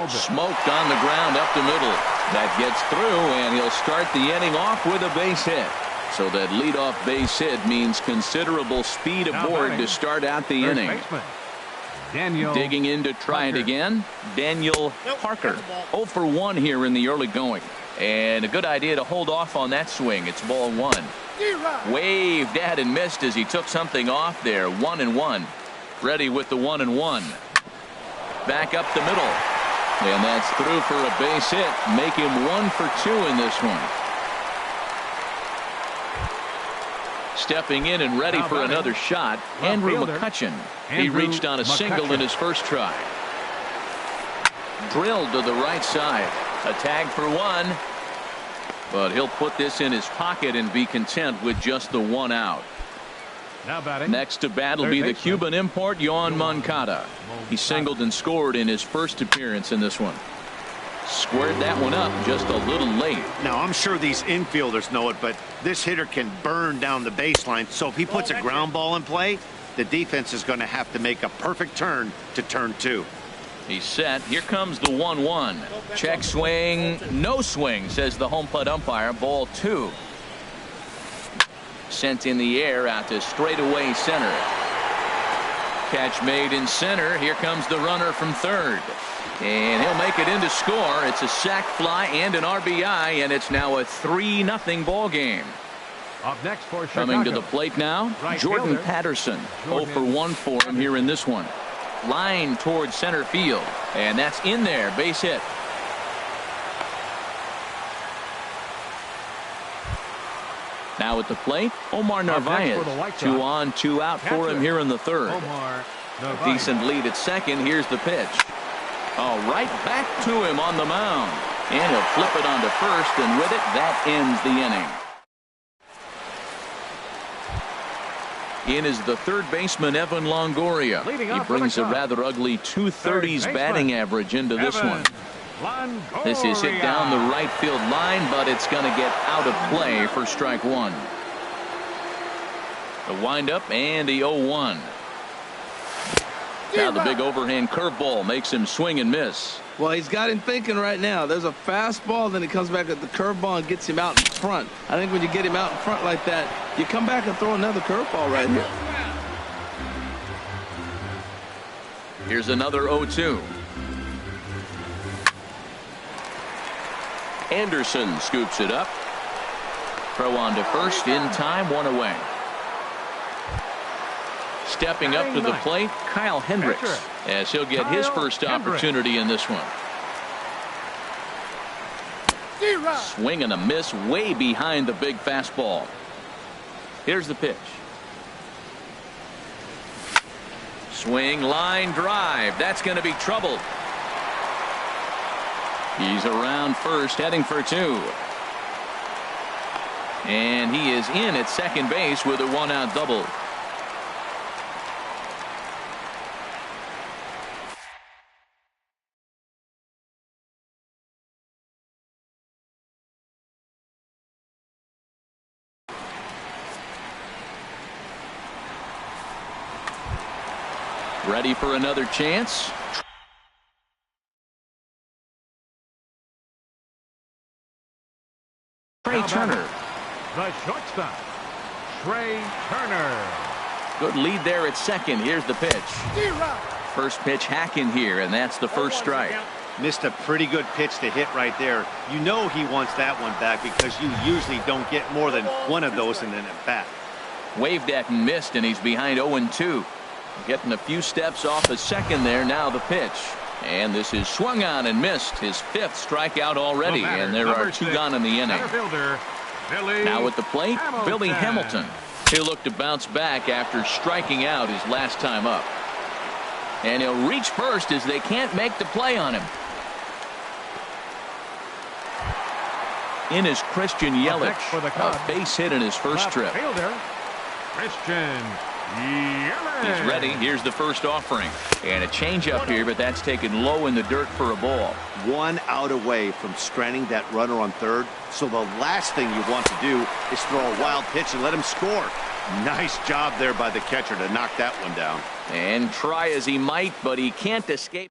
Smoked on the ground up the middle. That gets through, and he'll start the inning off with a base hit. So that leadoff base hit means considerable speed aboard to start out the inning. Digging in to try it again, Daniel Parker. 0 for 1 here in the early going. And a good idea to hold off on that swing. It's ball 1. Waved at and missed as he took something off there. 1-1. Ready with the 1-1. Back up the middle. And that's through for a base hit. Make him 1 for 2 in this one. Stepping in and ready for another shot, Andrew McCutchen. He reached on a single in his first try. Drilled to the right side. A tag for 1. But he'll put this in his pocket and be content with just the 1 out. Next to bat will be the Cuban import, Yoan Moncada. He singled and scored in his first appearance in this one. Squared that one up just a little late. Now, I'm sure these infielders know it, but this hitter can burn down the baseline. So if he puts a ground ball in play, the defense is going to have to make a perfect turn to turn 2. He's set. Here comes the 1-1. Check swing. No swing, says the home plate umpire. Ball 2. Sent in the air out to straightaway center. Catch made in center. Here comes the runner from third. And he'll make it in to score. It's a sac fly and an RBI, and it's now a 3-0 ball game. Up next for Chicago. Coming to the plate now, Jordan Patterson. 0 for 1 for him here in this one. Line towards center field, and that's in there. Base hit. Now at the plate, Omar Narvaez. 2 on, 2 out for him here in the third. A decent lead at second. Here's the pitch. Oh, right back to him on the mound. And he'll flip it onto first, and with it, that ends the inning. In is the third baseman, Evan Longoria. He brings a rather ugly 230s batting average into this one. This is hit down the right field line, but it's going to get out of play for strike 1. The windup and the 0-1. Now the big overhand curveball makes him swing and miss. Well, he's got him thinking right now. There's a fastball, then he comes back at the curveball and gets him out in front. I think when you get him out in front like that, you come back and throw another curveball right here. Here's another 0-2. Anderson scoops it up. Throw on to first in time, 1 away. Stepping up to the plate, Kyle Hendricks, as he'll get his first opportunity in this one. Swing and a miss way behind the big fastball. Here's the pitch. Swing, line drive. That's going to be trouble. He's around first, heading for 2. And he is in at second base with a 1-out double. Ready for another chance. Trey Turner. The shortstop, Trey Turner. Good lead there at second. Here's the pitch. First pitch hacking here, and that's the first strike. Missed a pretty good pitch to hit right there. You know he wants that one back because you usually don't get more than one of those in an at bat. Waved at and missed, and he's behind 0-2. Getting a few steps off a second there. Now the pitch. And this is swung on and missed. His 5th strikeout already. And there are 2 gone in the inning. Now at the plate, Billy Hamilton. He'll look to bounce back after striking out his last time up. And he'll reach first as they can't make the play on him. In is Christian Yelich, a base hit in his first trip. Christian Yelich. He's ready. Here's the first offering. And a changeup here, but that's taken low in the dirt for a ball. 1 out away from stranding that runner on third. So the last thing you want to do is throw a wild pitch and let him score. Nice job there by the catcher to knock that one down. And try as he might, but he can't escape.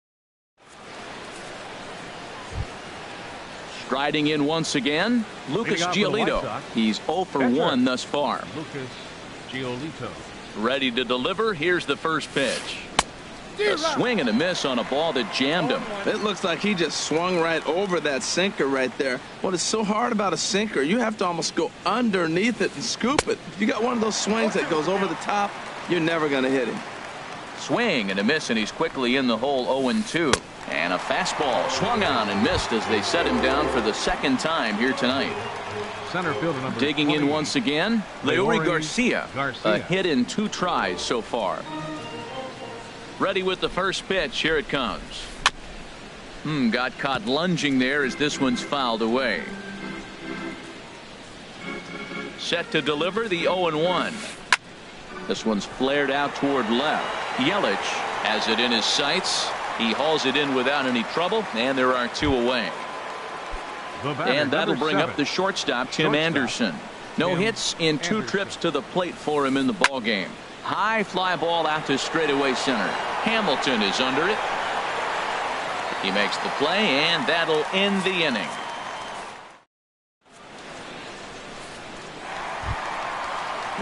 Striding in once again, Lucas Giolito. He's 0 for 1 thus far. Lucas Giolito. Ready to deliver. Here's the first pitch. A swing and a miss on a ball that jammed him. It looks like he just swung right over that sinker right there. What is so hard about a sinker, you have to almost go underneath it and scoop it. If you got one of those swings that goes over the top, you're never going to hit him. Swing and a miss, and he's quickly in the hole. 0-2. And a fastball swung on and missed as they set him down for the 2nd time here tonight. Center fielder number Digging 20. in once again, Leori Garcia. A hit in 2 tries so far. Ready with the first pitch. Here it comes. Got caught lunging there as this one's fouled away. Set to deliver the 0-1. This one's flared out toward left. Yelich has it in his sights. He hauls it in without any trouble, and there are 2 away. And that'll bring up the shortstop, Tim Anderson. No hits in 2 trips to the plate for him in the ballgame. High fly ball out to straightaway center. Hamilton is under it. He makes the play, and that'll end the inning.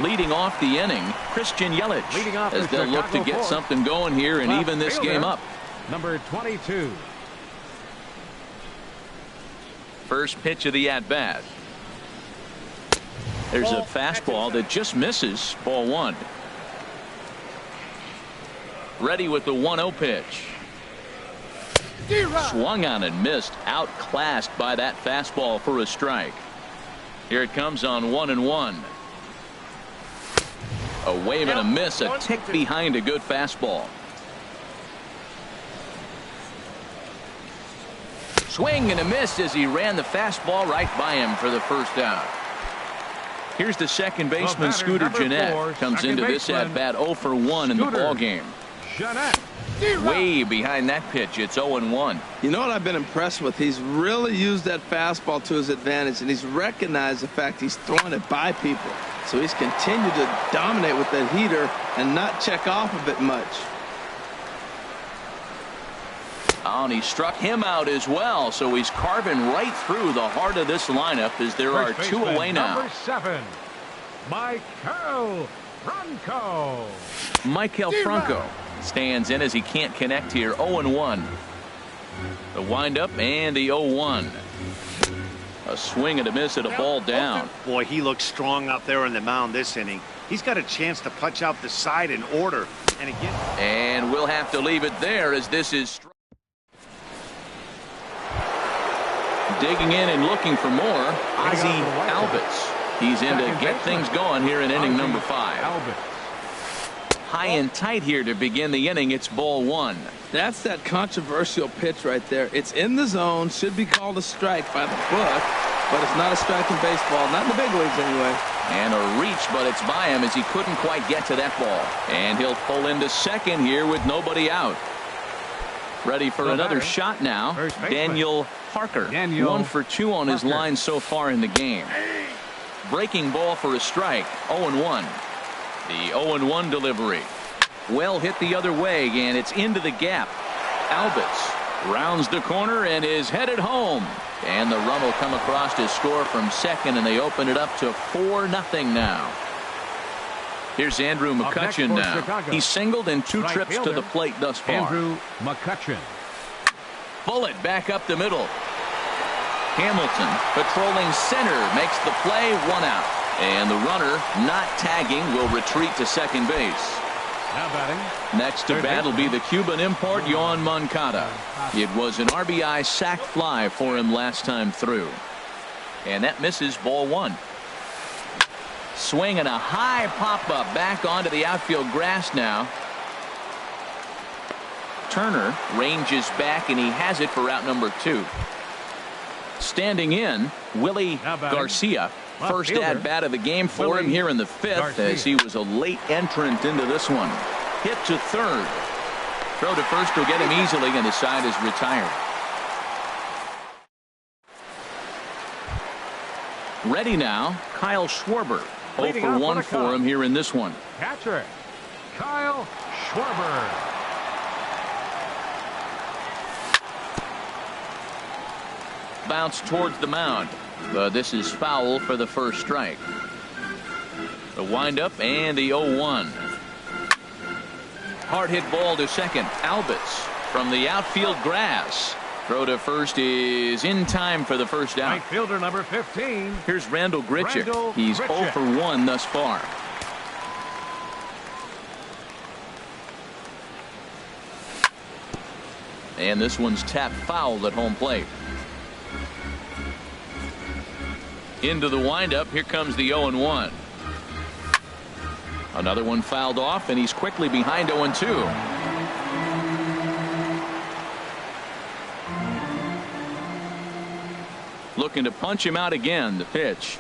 Leading off the inning, Christian Yelich, as they'll look to get something going here and even this game up. Number 22. First pitch of the at-bat. There's a fastball that just misses. Ball 1. Ready with the 1-0 pitch. Swung on and missed. Outclassed by that fastball for a strike. Here it comes on 1-1. A wave and a miss. A tick behind a good fastball. Swing and a miss as he ran the fastball right by him for the first out. Here's the second baseman, Scooter Gennett. Comes into this at-bat 0 for 1 in the ballgame. Way behind that pitch. It's 0-1. You know what I've been impressed with? He's really used that fastball to his advantage, and he's recognized the fact he's throwing it by people. So he's continued to dominate with that heater and not check off of it much. Oh, and he struck him out as well, so he's carving right through the heart of this lineup as there are 2 away now. Number 7, Maikel Franco. Maikel Franco stands in as he can't connect here. 0-1. The windup and the 0-1. A swing and a miss at a ball down. Boy, he looks strong out there on the mound this inning. He's got a chance to punch out the side in order. And again. And we'll have to leave it there as this is digging in and looking for more. Ozzie Albies. He's in to get things going here in inning number 5. High and tight here to begin the inning. It's ball 1. That's that controversial pitch right there. It's in the zone, should be called a strike by the book, but it's not a strike in baseball, not in the big leagues anyway. And a reach, but it's by him as he couldn't quite get to that ball. And he'll pull into second here with nobody out. Ready for another shot now. Daniel Harker. 1 for 2 on his line so far in the game. Breaking ball for a strike. 0-1. The 0-1 delivery. Well hit the other way, and it's into the gap. Albies rounds the corner and is headed home. And the run will come across to score from second, and they open it up to 4-0 now. Here's Andrew McCutchen now. He's singled in 2 trips to the plate thus far. Andrew McCutchen. Bullet back up the middle. Hamilton patrolling center makes the play. 1 out. And the runner not tagging will retreat to second base. Now batting. Next to bat will be the Cuban import, Yohan Moncada. It was an RBI sac fly for him last time through. And that misses, ball one. Swing and a high pop-up back onto the outfield grass now. Turner ranges back, and he has it for out number 2. Standing in, Willie Garcia. First at-bat of the game for him here in the 5th, as he was a late entrant into this one. Hit to third. Throw to first will get him easily, and the side is retired. Ready now, Kyle Schwarber. 0 for 1 for him here in this one. Catcher, Kyle Schwarber. Bounce towards the mound. This is foul for the first strike. The windup and the 0-1. Hard hit ball to second. Albitz from the outfield grass. Throw to first is in time for the first out. Right fielder number 15. Here's Randall Grichuk. He's 0 for 1 thus far. And this one's tapped foul at home plate. Into the windup. Here comes the 0-1. Another one fouled off, and he's quickly behind 0-2. Looking to punch him out again. The pitch.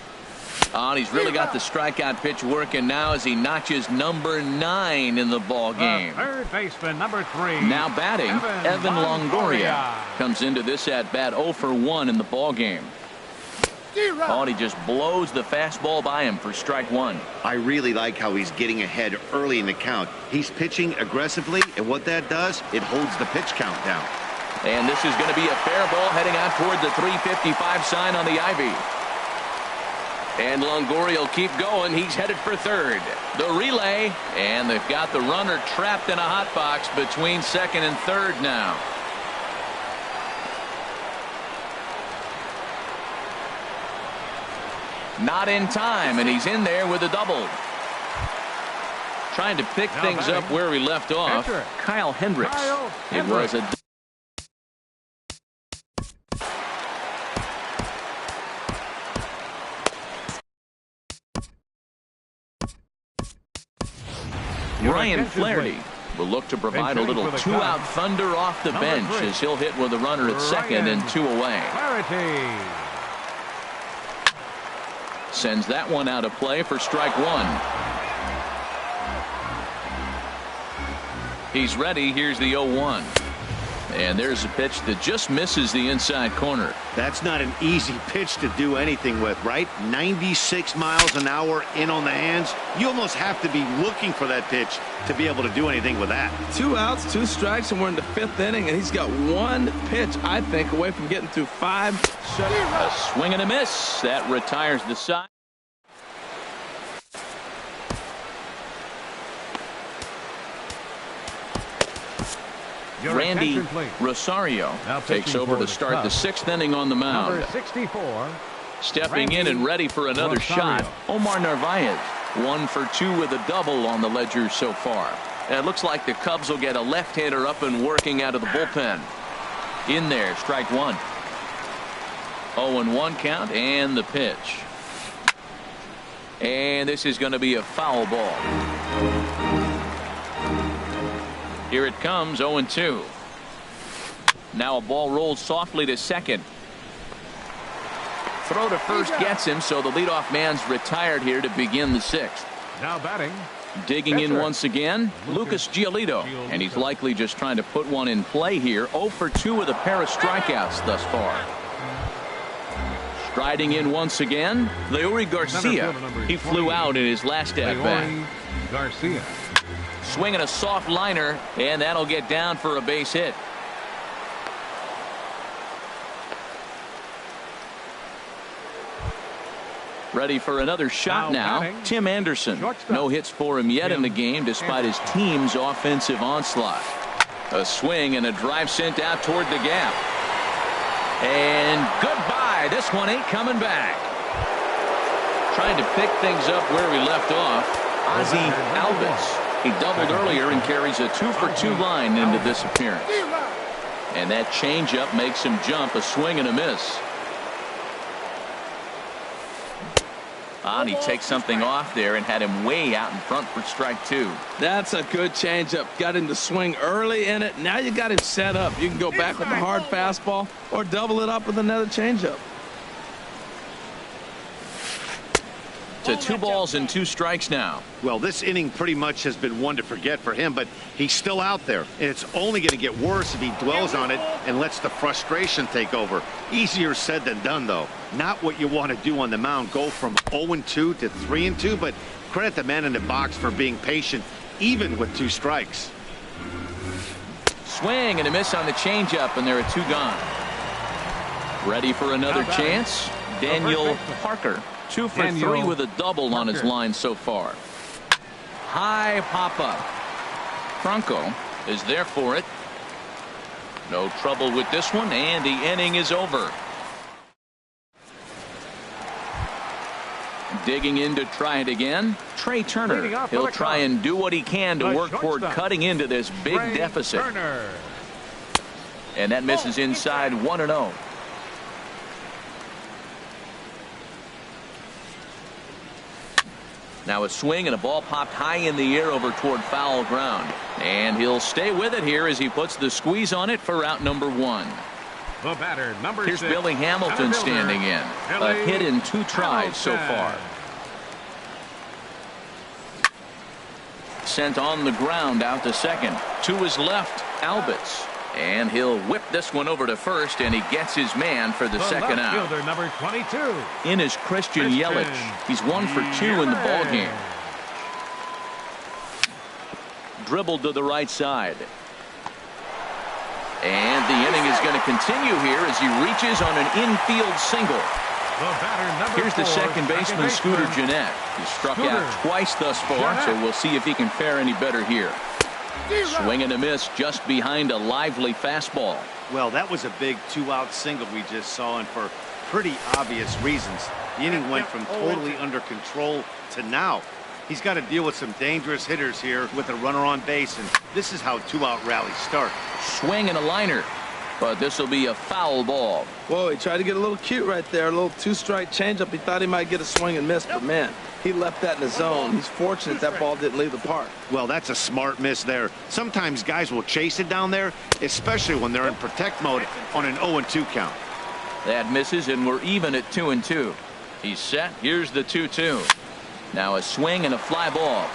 And he's really got the strikeout pitch working now as he notches number 9 in the ball game. Third baseman number 3. Now batting, Evan Longoria comes into this at bat 0 for 1 in the ball game. And he just blows the fastball by him for strike 1. I really like how he's getting ahead early in the count. He's pitching aggressively, and what that does, it holds the pitch count down. And this is going to be a fair ball heading out toward the 355 sign on the ivy. And Longoria will keep going. He's headed for third. The relay, and they've got the runner trapped in a hot box between second and third now. Not in time, and he's in there with a double. Trying to pick things up where we left off. Kyle Hendricks. It was a Ryan Flaherty will look to provide a little 2-out thunder off the bench as he'll hit with a runner at second and 2 away. Sends that one out of play for strike 1. He's ready. Here's the 0-1. And there's a pitch that just misses the inside corner. That's not an easy pitch to do anything with, right? 96 miles an hour in on the hands. You almost have to be looking for that pitch to be able to do anything with that. 2 outs, 2 strikes, and we're in the 5th inning, and he's got 1 pitch, I think, away from getting through 5. A swing and a miss. That retires the side. Randy Rosario takes over to start the 6th inning on the mound. Number 64. Stepping in and ready for another shot, Omar Narvaez. 1 for 2 with a double on the ledger so far. And it looks like the Cubs will get a left-hander up and working out of the bullpen. In there, strike 1. 0-1 count and the pitch. And this is going to be a foul ball. Here it comes, 0-2. Now a ball rolls softly to second. Throw to first gets him, so the leadoff man's retired here to begin the 6th. Now batting. Digging in once again, Lucas Giolito. And he's likely just trying to put one in play here. 0 for 2 with a pair of strikeouts thus far. Striding in once again, Leury Garcia. He flew out in his last at-bat. Garcia. Swinging a soft liner, and that'll get down for a base hit. Ready for another shot now. Tim Anderson. No hits for him yet in the game despite his team's offensive onslaught. A swing and a drive sent out toward the gap. And goodbye. This one ain't coming back. Trying to pick things up where we left off. Ozzie Albies He doubled earlier and carries a 2-for-2 line into this appearance. And that changeup makes him jump. A swing and a miss. And he takes something off there and had him way out in front for strike 2. That's a good changeup. Got him to swing early in it. Now you got him set up. You can go back with the hard fastball or double it up with another changeup. To 2 balls and 2 strikes now. Well, this inning pretty much has been one to forget for him, but he's still out there, and it's only going to get worse if he dwells on it and lets the frustration take over. Easier said than done, though. Not what you want to do on the mound, go from 0-2 to 3-2, but credit the man in the box for being patient, even with 2 strikes. Swing and a miss on the changeup, and there are 2 gone. Ready for another chance? Daniel Parker. 2 for 3 with a double on his line so far. High pop-up. Franco is there for it. No trouble with this one, and the inning is over. Digging in to try it again, Trey Turner. He'll try and do what he can to work toward cutting into this big deficit. And that misses inside 1-0. Now a swing and a ball popped high in the air over toward foul ground. And he'll stay with it here as he puts the squeeze on it for out number 1. The batter, number Here's 6, Billy Hamilton standing in. A hit in 2 tries so far. Sent on the ground out to second. To his left, Albitz. And he'll whip this one over to first, and he gets his man for the second out. Fielder, number 22. In is Christian Yelich. He's 1 for 2 in the ballgame. Dribbled to the right side. And the inning is going to continue here as he reaches on an infield single. Here's the second baseman, Scooter Gennett. He struck out twice thus far, so we'll see if he can fare any better here. Swing and a miss just behind a lively fastball. Well, that was a big 2-out single we just saw, and for pretty obvious reasons. The inning went from totally under control to now. He's got to deal with some dangerous hitters here with a runner on base, and this is how 2-out rallies start. Swing and a liner, but this will be a foul ball. Whoa, he tried to get a little cute right there. A little 2-strike changeup. He thought he might get a swing and miss, but man, he left that in the zone. He's fortunate that ball didn't leave the park. Well, that's a smart miss there. Sometimes guys will chase it down there, especially when they're in protect mode on an 0-2 count. That misses, and we're even at 2-2. He's set. Here's the 2-2. Now a swing and a fly ball.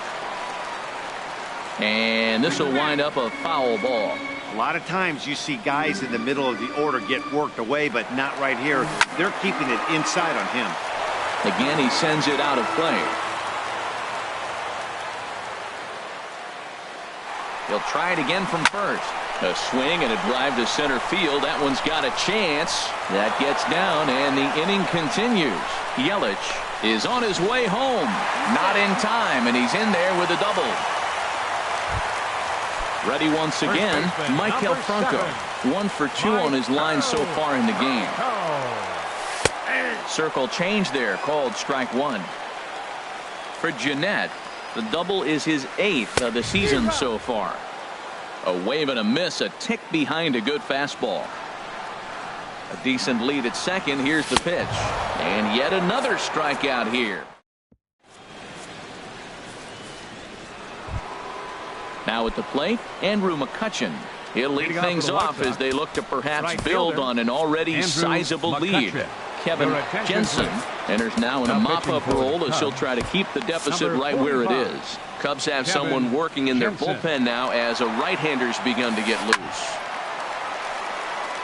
And this will wind up a foul ball. A lot of times you see guys in the middle of the order get worked away, but not right here. They're keeping it inside on him. Again, he sends it out of play. He'll try it again from first. A swing and a drive to center field. That one's got a chance. That gets down, and the inning continues. Yelich is on his way home. Not in time, and he's in there with a double. Ready once again, Maikel Franco. 1 for 2 on his line so far in the game. Circle change there, called strike 1. For Gennett, the double is his 8th of the season so far. A wave and a miss, a tick behind a good fastball. A decent lead at second. Here's the pitch. And yet another strikeout here. Now at the plate, Andrew McCutchen. He'll lead things off as they look to perhaps build on an already sizable lead. Kevin Jensen enters now in a mop-up role as he'll try to keep the deficit right where it is. Cubs have someone working in their bullpen now as a right-hander's begun to get loose.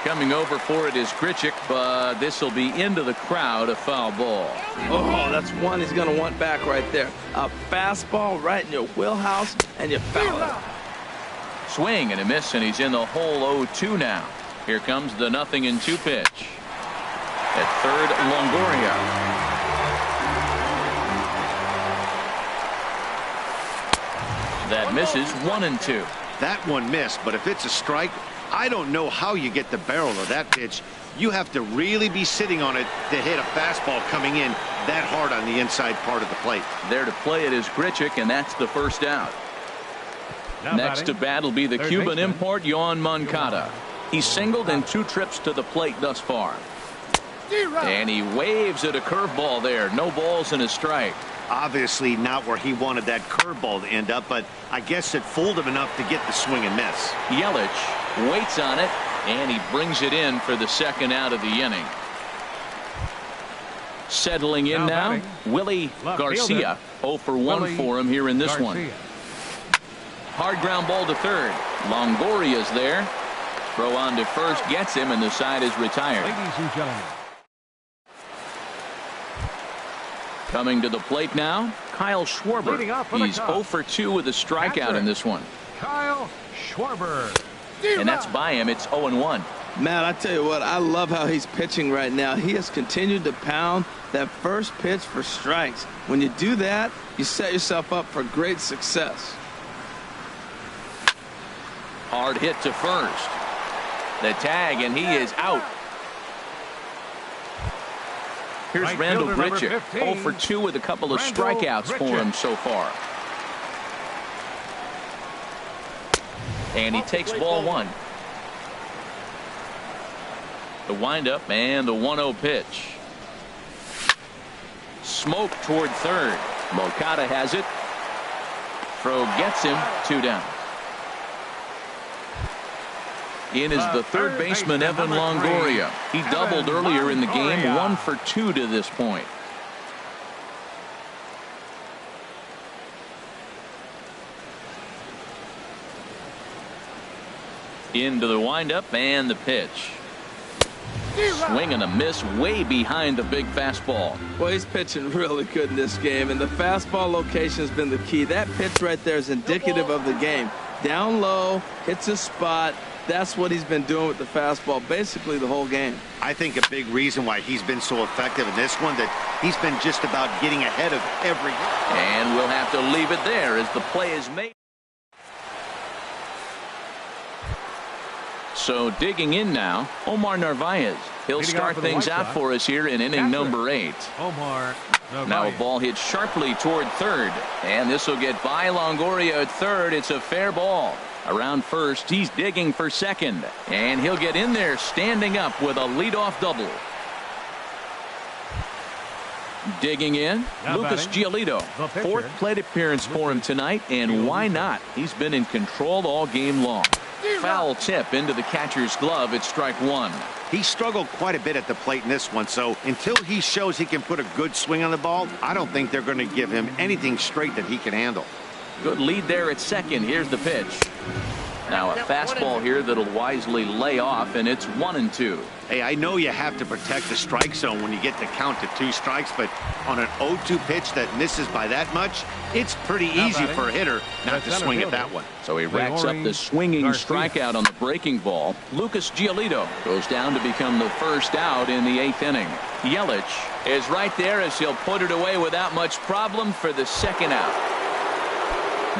Coming over for it is Grichuk, but this will be into the crowd, a foul ball. Oh, that's one he's going to want back right there. A fastball right in your wheelhouse, and you foul it. Swing and a miss, and he's in the hole 0-2 now. Here comes the 0-2 pitch. At third, Longoria. That misses 1-2. That one missed, but if it's a strike, I don't know how you get the barrel of that pitch. You have to really be sitting on it to hit a fastball coming in that hard on the inside part of the plate. There to play it is Grichuk, and that's the first out. Next to bat will be the Cuban import, Yoan Moncada. He's singled in 2 trips to the plate thus far. And he waves at a curveball there. No balls and a strike. Obviously not where he wanted that curveball to end up, but I guess it fooled him enough to get the swing and miss. Yelich waits on it, and he brings it in for the second out of the inning. Settling in now, Willie Garcia. 0 for 1 for him here in this one. Hard ground ball to third. Longoria's there. Throw on to first gets him, and the side is retired. Ladies and gentlemen. Coming to the plate now, Kyle Schwarber. He's 0 for 2 with a strikeout in this one. Kyle Schwarber. And that's by him. It's 0-1. Matt, I tell you what, I love how he's pitching right now. He has continued to pound that first pitch for strikes. When you do that, you set yourself up for great success. Hard hit to first. The tag, and he is out. Here's Right Randall fielder, number Grichuk. 15. 0 for 2 with a couple of Randall strikeouts for him Grichuk. so far. And he takes ball 1. The windup and the 1-0 pitch. Smoke toward third. Moncada has it. Throw gets him. 2 down. In is the third baseman, Evan Longoria. He doubled earlier in the game. 1 for 2 to this point. Into the windup and the pitch. Swing and a miss way behind the big fastball. Well, he's pitching really good in this game, and the fastball location has been the key. That pitch right there is indicative of the game. Down low, hits a spot. That's what he's been doing with the fastball basically the whole game. I think a big reason why he's been so effective in this one, that he's been just about getting ahead of every. And we'll have to leave it there as the play is made. So digging in now, Omar Narvaez. He'll Leading start off for the things White out Sox, for us here in inning number 8. Omar Now a Narvaez. ball hit sharply toward third, and this will get by Longoria at third. It's a fair ball. Around first, he's digging for second, and he'll get in there standing up with a leadoff double. Digging in, Now Lucas batting, Giolito. the pitcher. 4th plate appearance for him tonight, and why not? He's been in control all game long. Foul tip into the catcher's glove. It's strike 1. He struggled quite a bit at the plate in this one, so until he shows he can put a good swing on the ball, I don't think they're going to give him anything straight that he can handle. Good lead there at second. Here's the pitch. Now a fastball here that'll wisely lay off, and it's 1-2. Hey, I know you have to protect the strike zone when you get to count to 2 strikes, but on an 0-2 pitch that misses by that much, it's pretty easy for a hitter not to swing at that one. So he racks up the swinging Garcia. strikeout on the breaking ball. Lucas Giolito goes down to become the first out in the 8th inning. Yelich is right there as he'll put it away without much problem for the second out.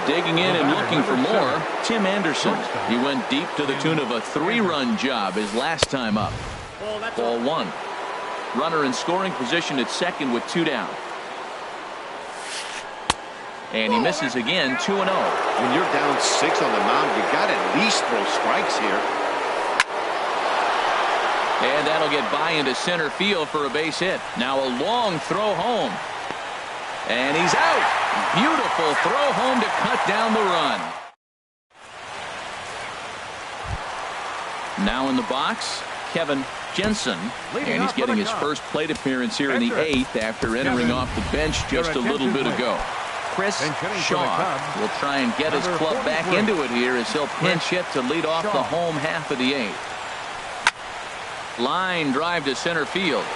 Digging in and looking for more, Tim Anderson. He went deep to the tune of a 3-run job his last time up. Ball 1. Runner in scoring position at second with 2 down. And he misses again, 2-0. When you're down 6 on the mound, you got to at least throw strikes here. And that'll get by into center field for a base hit. Now a long throw home. And he's out. Beautiful throw home to cut down the run. Now in the box, Kevin Jensen. And he's getting his first plate appearance here in the 8th after entering off the bench just a little bit ago. Chris Shaw will try and get his club back into it here as he'll pinch hit to lead off the home half of the 8th. Line drive to center field.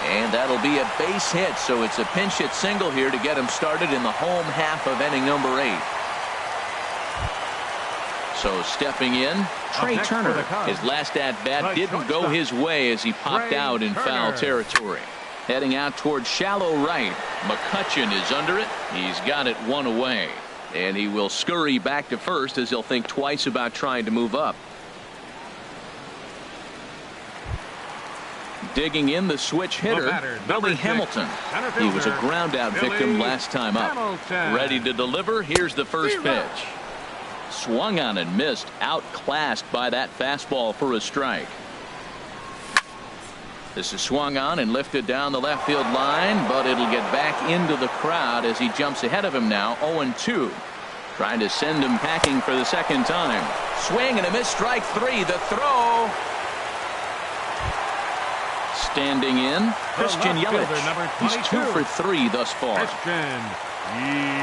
And that'll be a base hit, so it's a pinch hit single here to get him started in the home half of inning number 8. So stepping in, Trey Turner. His last at-bat didn't go his way as he popped out in foul territory. Heading out toward shallow right. McCutchen is under it. He's got it 1 away. And he will scurry back to first as he'll think twice about trying to move up. Digging in, the switch hitter, Billy Hamilton. He was a ground out victim last time up. Ready to deliver. Here's the first pitch. Swung on and missed. Outclassed by that fastball for a strike. This is swung on and lifted down the left field line, but it'll get back into the crowd as he jumps ahead of him now. 0-2. Trying to send him packing for the second time. Swing and a miss. Strike three. The throw. Standing in, Christian Yelich. He's 2 for 3 thus far.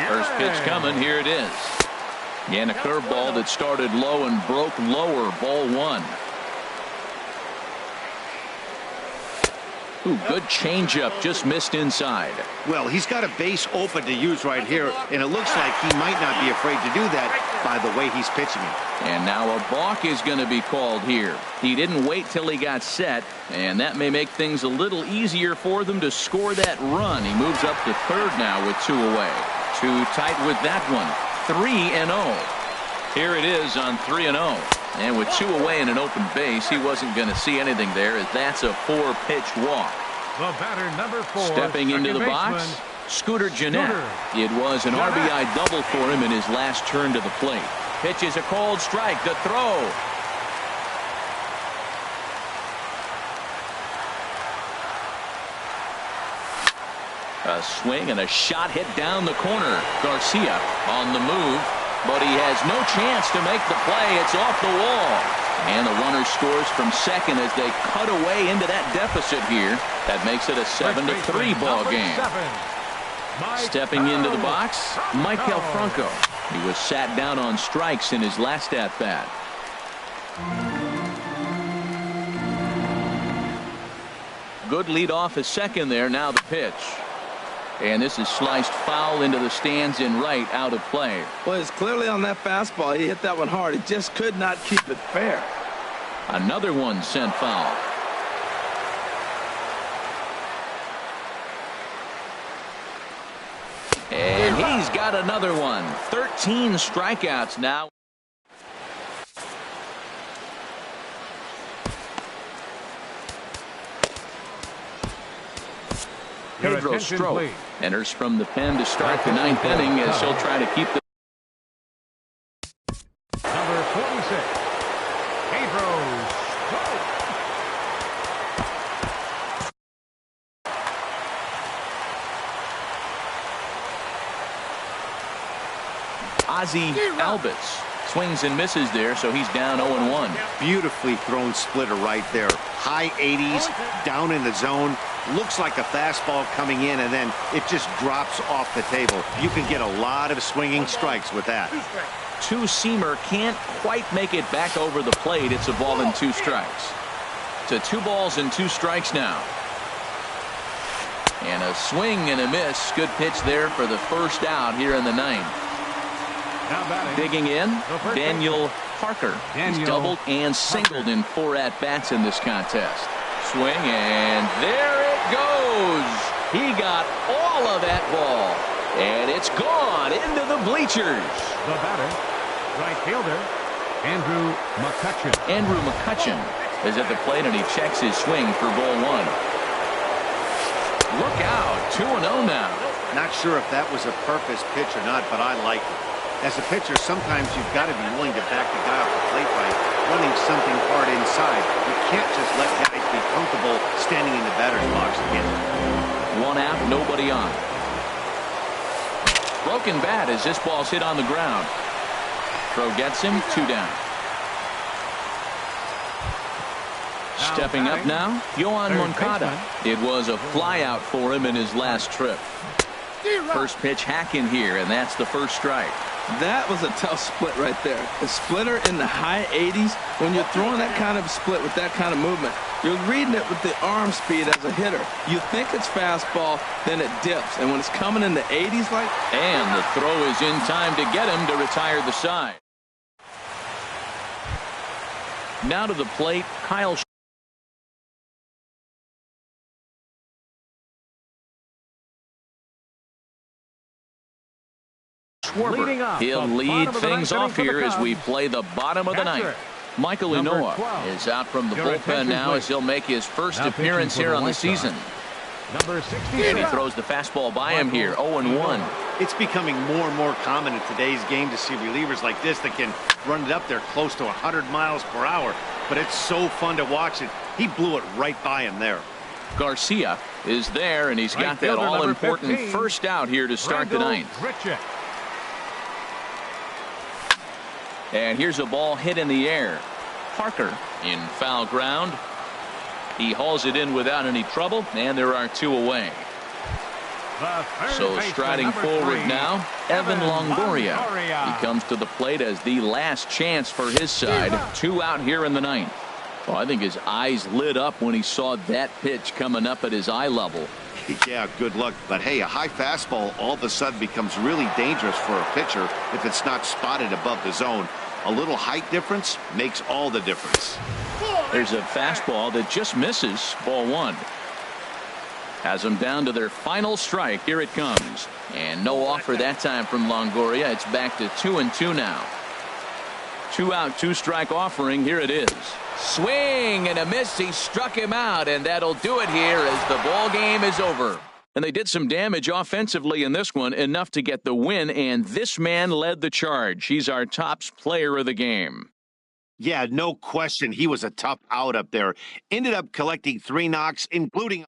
First pitch coming. Here it is. And a curveball that started low and broke lower. Ball 1. Ooh, good changeup, just missed inside. Well, he's got a base open to use right here, and it looks like he might not be afraid to do that by the way he's pitching it. And now a balk is going to be called here. He didn't wait till he got set, and that may make things a little easier for them to score that run. He moves up to third now with 2 away. Too tight with that one. 3-0. Here it is on 3-0. And with 2 away and an open base, he wasn't going to see anything there, as that's a 4-pitch walk. The batter, number 4, stepping into the box, Scooter Gennett. It was an RBI double for him in his last turn to the plate. Pitch is a cold strike. The throw. A swing and a shot hit down the corner. Garcia on the move, but he has no chance to make the play. It's off the wall. And the runner scores from second as they cut away into that deficit here. That makes it a 7-3 ball game. Stepping into the box, Michael Franco. He was sat down on strikes in his last at-bat. Good lead off at second there. Now the pitch. And this is sliced foul into the stands in right, out of play. Well, it's clearly on that fastball. He hit that one hard. He just could not keep it fair. Another one sent foul. And he's got another one. 13 strikeouts now. Pedro Strop enters from the pen to start the 9th inning as he'll try to keep the number 46, Pedro Strop. Ozzie Albies swings and misses there, so he's down 0-1. Beautifully thrown splitter right there. High 80s, down in the zone. Looks like a fastball coming in, and then it just drops off the table. You can get a lot of swinging strikes with that. Two-seamer can't quite make it back over the plate. It's a ball and 2 strikes. To 2 balls and 2 strikes now. And a swing and a miss. Good pitch there for the first out here in the 9th. Digging in, Daniel Parker. He's doubled and singled in 4 at-bats in this contest. Swing, and there it goes. He got all of that ball, and it's gone into the bleachers. The batter, right fielder, Andrew McCutchen. Andrew McCutchen is at the plate, and he checks his swing for ball 1. Look out, 2-0 now. Not sure if that was a purpose pitch or not, but I like it. As a pitcher, sometimes you've got to be willing to back the guy off the plate by running something hard inside. You can't just let guys be comfortable standing in the batter's box again. 1 out, nobody on. Broken bat as this ball's hit on the ground. Throw gets him, 2 down. Stepping up now, Yohan Moncada. It was a flyout for him in his last trip. First pitch hack in here, and that's the first strike. That was a tough split right there. A splitter in the high 80s. When you're throwing that kind of split with that kind of movement, you're reading it with the arm speed as a hitter. You think it's fastball, then it dips. And when it's coming in the 80s like... And the throw is in time to get him to retire the side. Now to the plate, Kyle Schwarber. He'll lead things off here as we play the bottom of the 9th. Michael Unoa is out from the bullpen now as he'll make his first appearance here on the season. Number And 66. he throws the fastball by him here, 0-1. It's becoming more and more common in today's game to see relievers like this that can run it up there close to 100 miles per hour. But it's so fun to watch it. He blew it right by him there. Garcia is there, and he's got Right that fielder, number all-important 15, first out here to start the ninth. Richard. And here's a ball hit in the air. Parker in foul ground. He hauls it in without any trouble, and there are two away. The third So baseman, striding number forward 3, now, Evan Longoria. Longoria. He comes to the plate as the last chance for his side. 2 out here in the ninth. Well, I think his eyes lit up when he saw that pitch coming up at his eye level. Yeah, good luck. But hey, a high fastball all of a sudden becomes really dangerous for a pitcher if it's not spotted above the zone. A little height difference makes all the difference. There's a fastball that just misses. Ball 1. Has them down to their final strike. Here it comes. And no offer that time from Longoria. It's back to 2-2 now. 2 out, 2 strike offering. Here it is. Swing and a miss. He struck him out, and that'll do it here as the ball game is over. And they did some damage offensively in this one, enough to get the win, and this man led the charge. He's our tops player of the game. Yeah, no question. He was a tough out up there. Ended up collecting 3 knocks, including